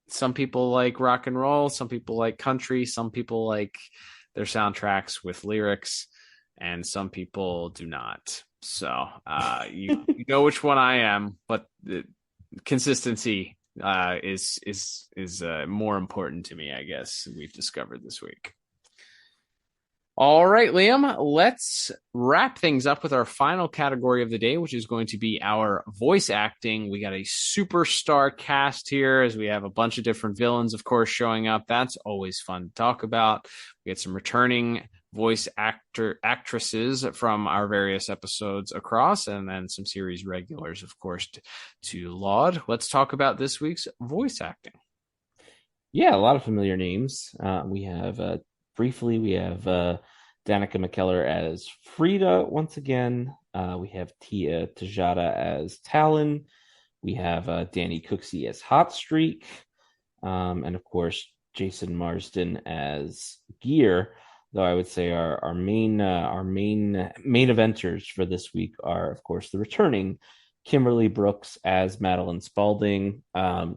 some people like rock and roll, some people like country, some people like their soundtracks with lyrics, and some people do not. So you know which one I am, but the consistency is more important to me, I guess, we've discovered this week. All right, Liam, let's wrap things up with our final category of the day, which is going to be our voice acting. We got a superstar cast here, as we have a bunch of different villains, of course, showing up. That's always fun to talk about. We get some returning voice actresses from our various episodes across, and then some series regulars, of course, to laud. Let's talk about this week's voice acting. Yeah, a lot of familiar names. We have Danica McKellar as Frida once again. We have Tia Tejada as Talon. We have Danny Cooksey as Hot Streak. And of course, Jason Marsden as Gear. Though I would say our main eventers for this week are, of course, the returning Kimberly Brooks as Madeline Spaulding.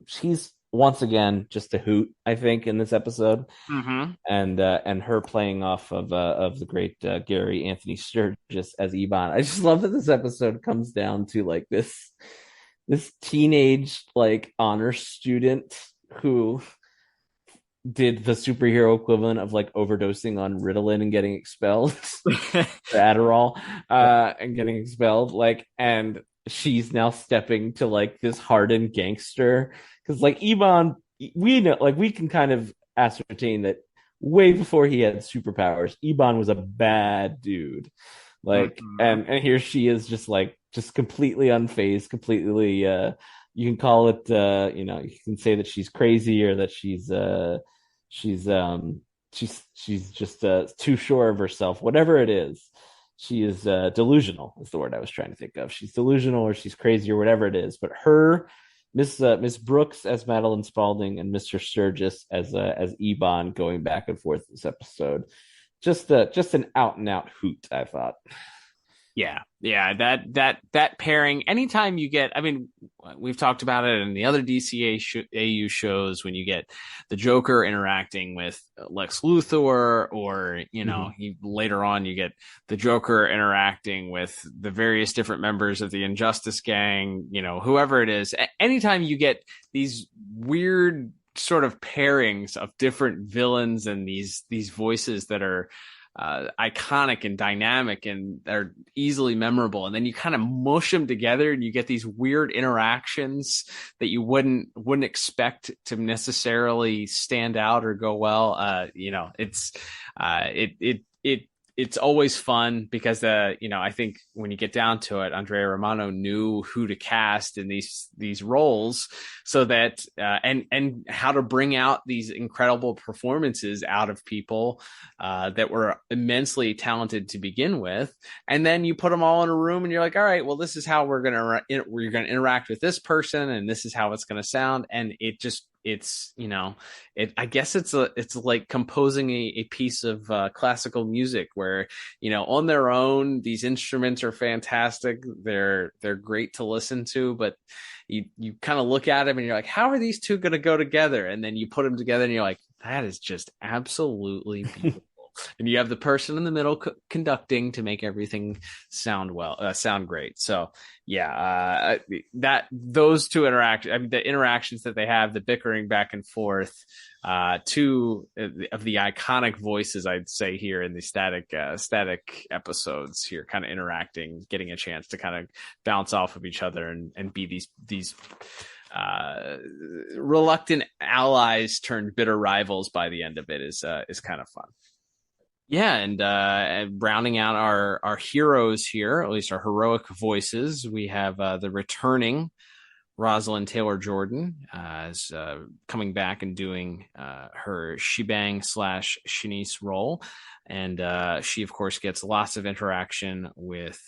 She's once again just a hoot, I think, in this episode. Mm-hmm. And her playing off of the great Gary Anthony Sturgis as Ebon. I just love that this episode comes down to like this teenage like honor student who did the superhero equivalent of like overdosing on Ritalin and getting expelled, Adderall, and getting expelled. Like, and she's now stepping to like this hardened gangster, because like Ebon, we know, like we can kind of ascertain that way before he had superpowers, Ebon was a bad dude. Like, and here she is, just completely unfazed, completely. You can call it, you can say that she's crazy, or that she's just too sure of herself. Whatever it is, she is delusional. Is the word I was trying to think of. She's delusional, or she's crazy, or whatever it is. But her, Miss Brooks as Madeline Spaulding, and Mr. Sturgis as Ebon, going back and forth this episode, just an out and out hoot, I thought. Yeah, that pairing. Anytime you get, I mean, we've talked about it in the other DCAU shows, when you get the Joker interacting with Lex Luthor, or later on you get the Joker interacting with the various different members of the Injustice Gang, whoever it is. Anytime you get these weird sort of pairings of different villains and these voices that are iconic and dynamic and they're easily memorable, and then you kind of mush them together and you get these weird interactions that you wouldn't expect to necessarily stand out or go well. It it's always fun because I think when you get down to it, Andrea Romano knew who to cast in these roles, so that and how to bring out these incredible performances out of people that were immensely talented to begin with, and then you put them all in a room and you're like, all right, well, this is how we're gonna interact with this person, and this is how it's gonna sound, and I guess it's like composing a piece of classical music where, on their own, these instruments are fantastic. They're great to listen to, but you kind of look at them and you're like, how are these two going to go together? And then you put them together and you're like, that is just absolutely beautiful. And you have the person in the middle conducting to make everything sound great. So yeah, those two interactions, the interactions that they have, the bickering back and forth, two of the iconic voices, I'd say, here in the static episodes here, kind of interacting, getting a chance to kind of bounce off of each other and be these reluctant allies turned bitter rivals by the end of it is kind of fun. Yeah, and rounding out our heroes here, at least our heroic voices, we have the returning Rosalind Taylor Jordan is coming back and doing her Shebang / Shanice role, and she of course gets lots of interaction with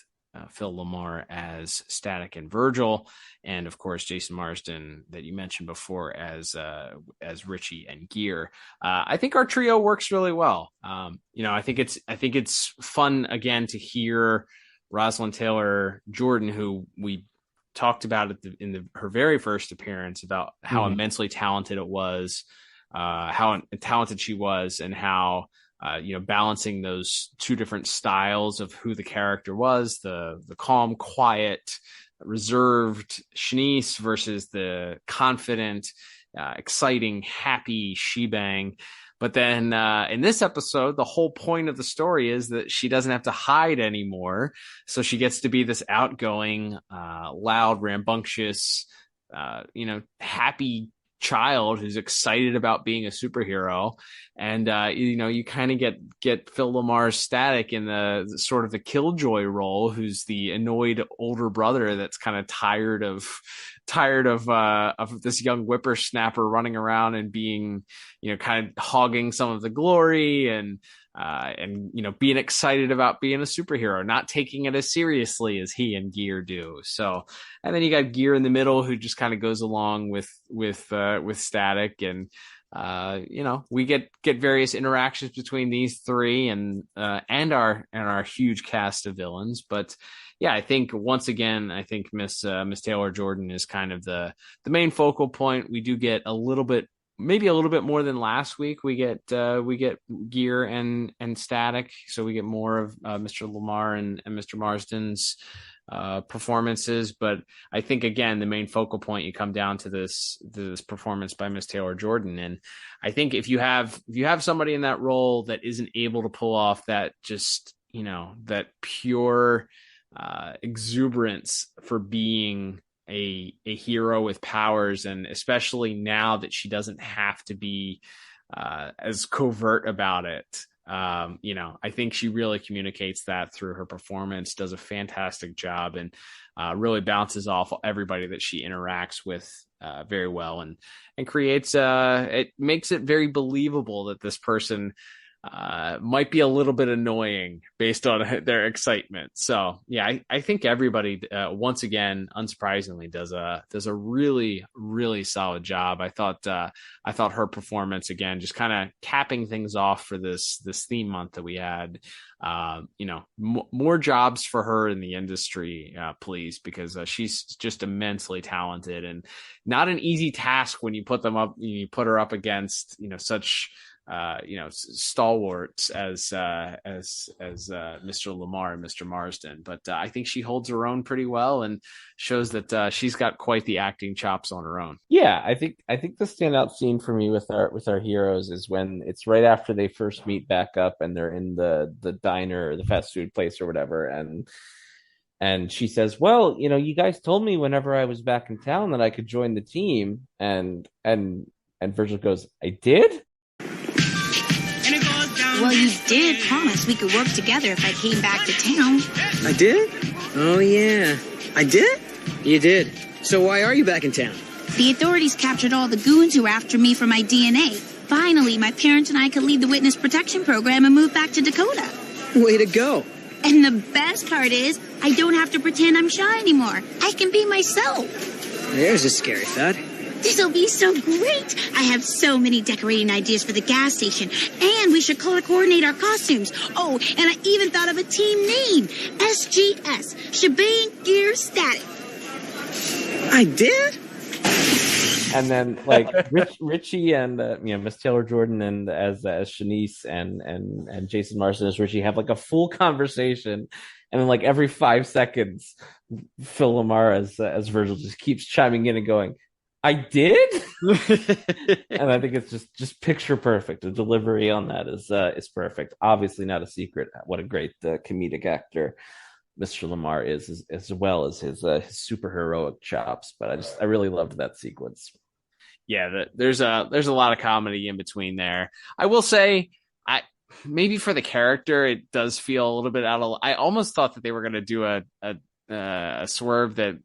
Phil Lamar as Static and Virgil, and of course Jason Marsden that you mentioned before as Richie and Gear. I think our trio works really well. I think it's fun again to hear Rosalind Taylor Jordan, who we talked about in her very first appearance, about how immensely talented it was, how talented she was, and how balancing those two different styles of who the character was, the calm, quiet, reserved Shanice versus the confident, exciting, happy Shebang. But then in this episode, the whole point of the story is that she doesn't have to hide anymore. So she gets to be this outgoing, loud, rambunctious, happy child who's excited about being a superhero. And you kind of get Phil Lamar's Static in the sort of the killjoy role, who's the annoyed older brother that's kind of tired of this young whippersnapper running around and being, kind of hogging some of the glory and being excited about being a superhero, not taking it as seriously as he and Gear do. So, and then you got Gear in the middle, who just kind of goes along with Static, and we get various interactions between these three and our huge cast of villains. But yeah, I think once again, Miss Taylor Jordan is kind of the main focal point. We do get maybe a little bit more than last week. We get Gear and Static, so we get more of Mr. Lamar and Mr. Marsden's performances. But I think again, the main focal point, you come down to this performance by Miss Taylor Jordan. And I think if you have somebody in that role that isn't able to pull off that, just that pure exuberance for being a hero with powers, and especially now that she doesn't have to be as covert about it, I think she really communicates that through her performance, does a fantastic job, and really bounces off everybody that she interacts with very well, and creates it makes it very believable that this person might be a little bit annoying based on their excitement. So yeah, I think everybody once again, unsurprisingly, does a really, really solid job. I thought her performance, again, just kind of capping things off for this theme month that we had. More jobs for her in the industry, please, because she's just immensely talented, and not an easy task when you put her up against such stalwarts as Mr. Lamar and Mr. Marsden. But I think she holds her own pretty well, and shows that she's got quite the acting chops on her own. Yeah, I think the standout scene for me with our heroes is when it's right after they first meet back up, and they're in the diner or the fast food place or whatever, and she says, well, you guys told me whenever I was back in town that I could join the team, and Virgil goes, I did? Well, you did promise we could work together if I came back to town. I did? Oh, yeah. I did? You did. So why are you back in town? The authorities captured all the goons who were after me for my DNA. Finally, my parents and I could leave the witness protection program and move back to Dakota. Way to go. And the best part is, I don't have to pretend I'm shy anymore. I can be myself. There's a scary thought. This'll be so great. I have so many decorating ideas for the gas station. And we should color coordinate our costumes. Oh, and I even thought of a team name. SGS. Shebang Gear Static. I did? And then like Richie and Miss Taylor Jordan and as Shanice and Jason Marsden as Richie have like a full conversation, and then like every 5 seconds, Phil Lamar as Virgil just keeps chiming in and going, "I did," and I think it's just picture perfect. The delivery on that is perfect. Obviously, not a secret what a great comedic actor Mr. Lamar is, as well as his superheroic chops. But I really loved that sequence. Yeah, there's a lot of comedy in between there. I will say, maybe for the character, it does feel a little bit out of. I almost thought that they were going to do a swerve that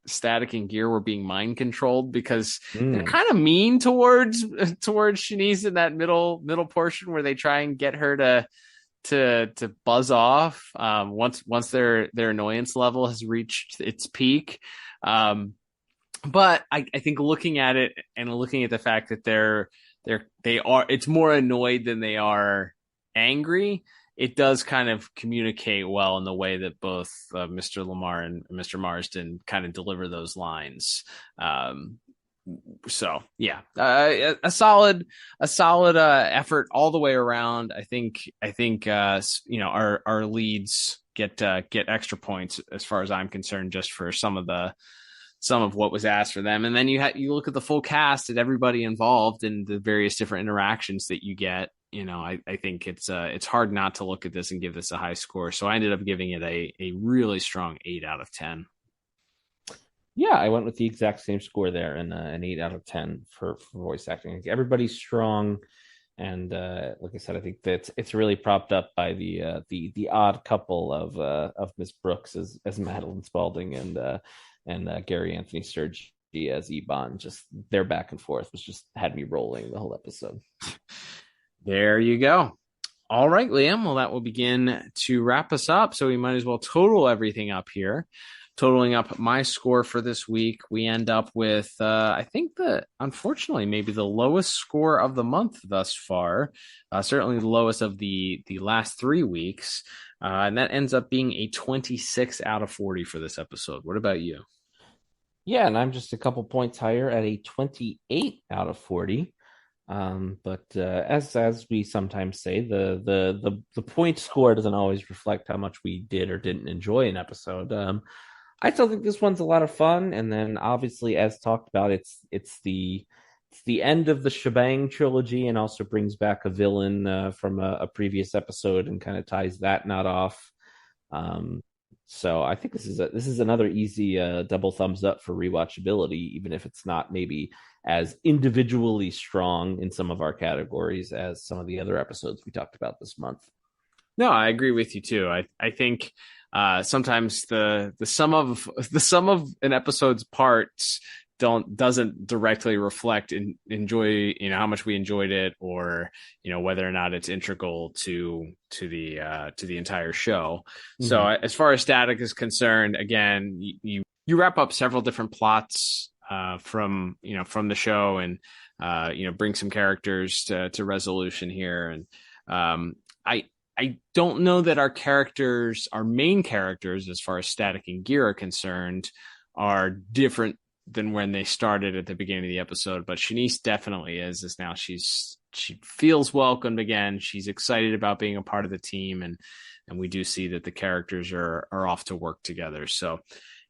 Static and Gear were being mind controlled, because they're kind of mean towards Shanice in that middle portion where they try and get her to buzz off once their annoyance level has reached its peak. But I think looking at it and looking at the fact that it's more annoyed than they are angry, it does kind of communicate well in the way that both Mr. Lamar and Mr. Marsden kind of deliver those lines. So yeah, a solid effort all the way around. I think our leads get extra points as far as I'm concerned, just for some of what was asked for them. And then you look at the full cast and everybody involved in the various different interactions that you get. I think it's hard not to look at this and give this a high score. So I ended up giving it a really strong 8 out of 10. Yeah, I went with the exact same score there, and an 8 out of 10 for voice acting. Everybody's strong, and like I said, I think that it's really propped up by the odd couple of Miss Brooks as Madeline Spaulding and Gary Anthony Sturgis as Ebon. Just their back and forth had me rolling the whole episode. There you go. All right, Liam. Well, that will begin to wrap us up. So we might as well total everything up here. Totaling up my score for this week, we end up with, I think unfortunately, maybe the lowest score of the month thus far. Certainly the lowest of the last 3 weeks. And that ends up being a 26 out of 40 for this episode. What about you? Yeah, and I'm just a couple points higher at a 28 out of 40. But as we sometimes say, the point score doesn't always reflect how much we did or didn't enjoy an episode. I still think this one's a lot of fun, and then obviously, as talked about, it's the end of the Shebang trilogy, and also brings back a villain from a previous episode and kind of ties that knot off. So I think this is another easy double thumbs up for rewatchability, even if it's not maybe as individually strong in some of our categories as some of the other episodes we talked about this month. No, I agree with you too. I think sometimes the sum of an episode's parts doesn't directly reflect enjoy how much we enjoyed it, or whether or not it's integral to the entire show. Mm-hmm. So as far as Static is concerned, again, you wrap up several different plots from the show, and bring some characters to resolution here. And I don't know that our main characters, as far as Static and Gear are concerned, are different than when they started at the beginning of the episode. But Shanice definitely is now she feels welcomed again. She's excited about being a part of the team, and we do see that the characters are off to work together. So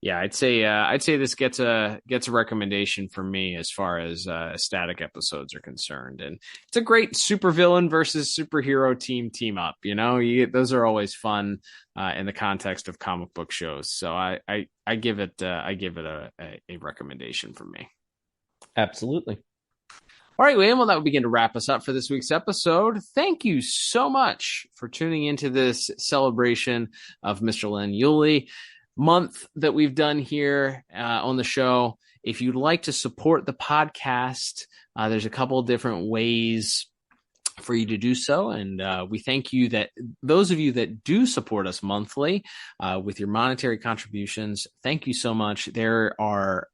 yeah, I'd say this gets a recommendation from me as far as Static episodes are concerned, and it's a great supervillain versus superhero team up. Those are always fun in the context of comic book shows. So I give it a recommendation from me. Absolutely. All right, William, well, that will begin to wrap us up for this week's episode. Thank you so much for tuning into this celebration of Mr. Len Uhley month that we've done here on the show. If you'd like to support the podcast, there's a couple of different ways for you to do so. And we thank you that those of you that do support us monthly with your monetary contributions, thank you so much. There are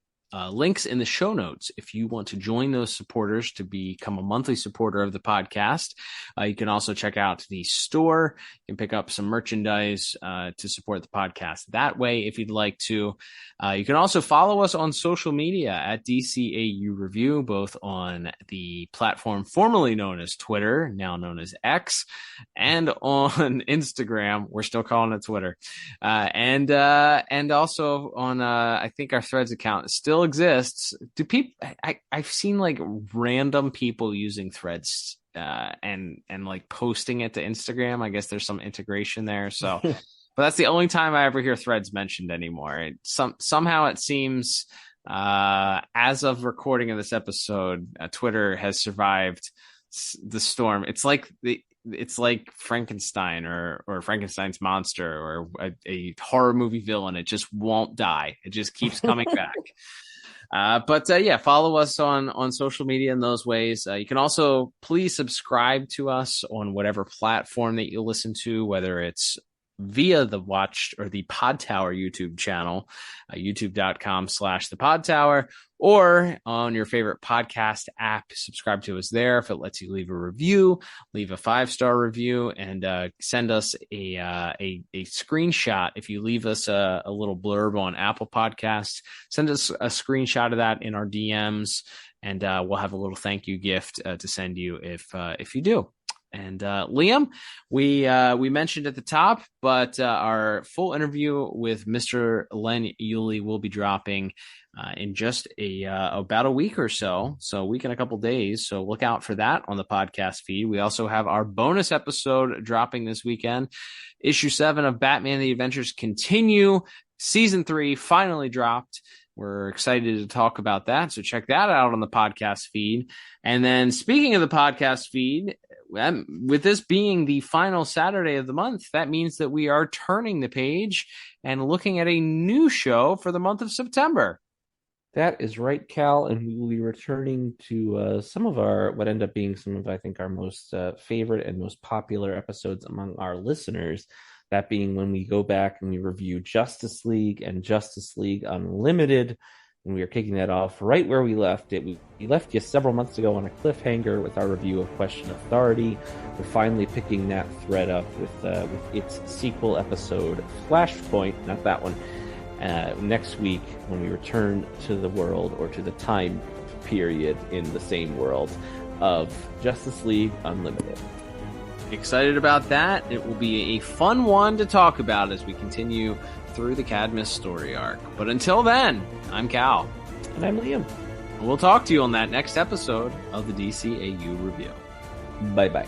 links in the show notes if you want to join those supporters to become a monthly supporter of the podcast. You can also check out the store. You can pick up some merchandise to support the podcast that way if you'd like to. You can also follow us on social media at DCAU Review, both on the platform formerly known as Twitter, now known as X, and on Instagram. We're still calling it Twitter. And also on, I think our Threads account still exists. Do people? I've seen like random people using Threads and like posting it to Instagram. I guess there's some integration there. So, but that's the only time I ever hear Threads mentioned anymore. Somehow it seems, as of recording of this episode, Twitter has survived the storm. It's like Frankenstein or Frankenstein's monster or a horror movie villain. It just won't die. It just keeps coming back. But follow us on social media in those ways. You can also please subscribe to us on whatever platform that you listen to, whether it's via the Watch or the Pod Tower YouTube channel, youtube.com/the Pod Tower, or on your favorite podcast app. Subscribe to us there. If it lets you leave a review, leave a 5-star review, and send us a screenshot. If you leave us a little blurb on Apple Podcasts, send us a screenshot of that in our DMs, and we'll have a little thank you gift to send you if you do. And Liam, we mentioned at the top, but our full interview with Mr. Len Uhley will be dropping in just about a week or so. So a week and a couple days. So look out for that on the podcast feed. We also have our bonus episode dropping this weekend. Issue 7 of Batman: The Adventures Continue. Season 3 finally dropped. We're excited to talk about that. So check that out on the podcast feed. And then speaking of the podcast feed, with this being the final Saturday of the month, that means that we are turning the page and looking at a new show for the month of September. That is right, Cal, and we will be returning to some of what end up being some of, I think, our most favorite and most popular episodes among our listeners. That being when we go back and we review Justice League and Justice League Unlimited. And we are kicking that off right where we left it. We left you several months ago on a cliffhanger with our review of Question Authority. We're finally picking that thread up with its sequel episode, Flashpoint, not that one, next week when we return to the world or to the time period in the same world of Justice League Unlimited. Excited about that. It will be a fun one to talk about as we continue through the Cadmus story arc. But until then, I'm Cal. And I'm Liam. And we'll talk to you on that next episode of the DCAU Review. Bye-bye.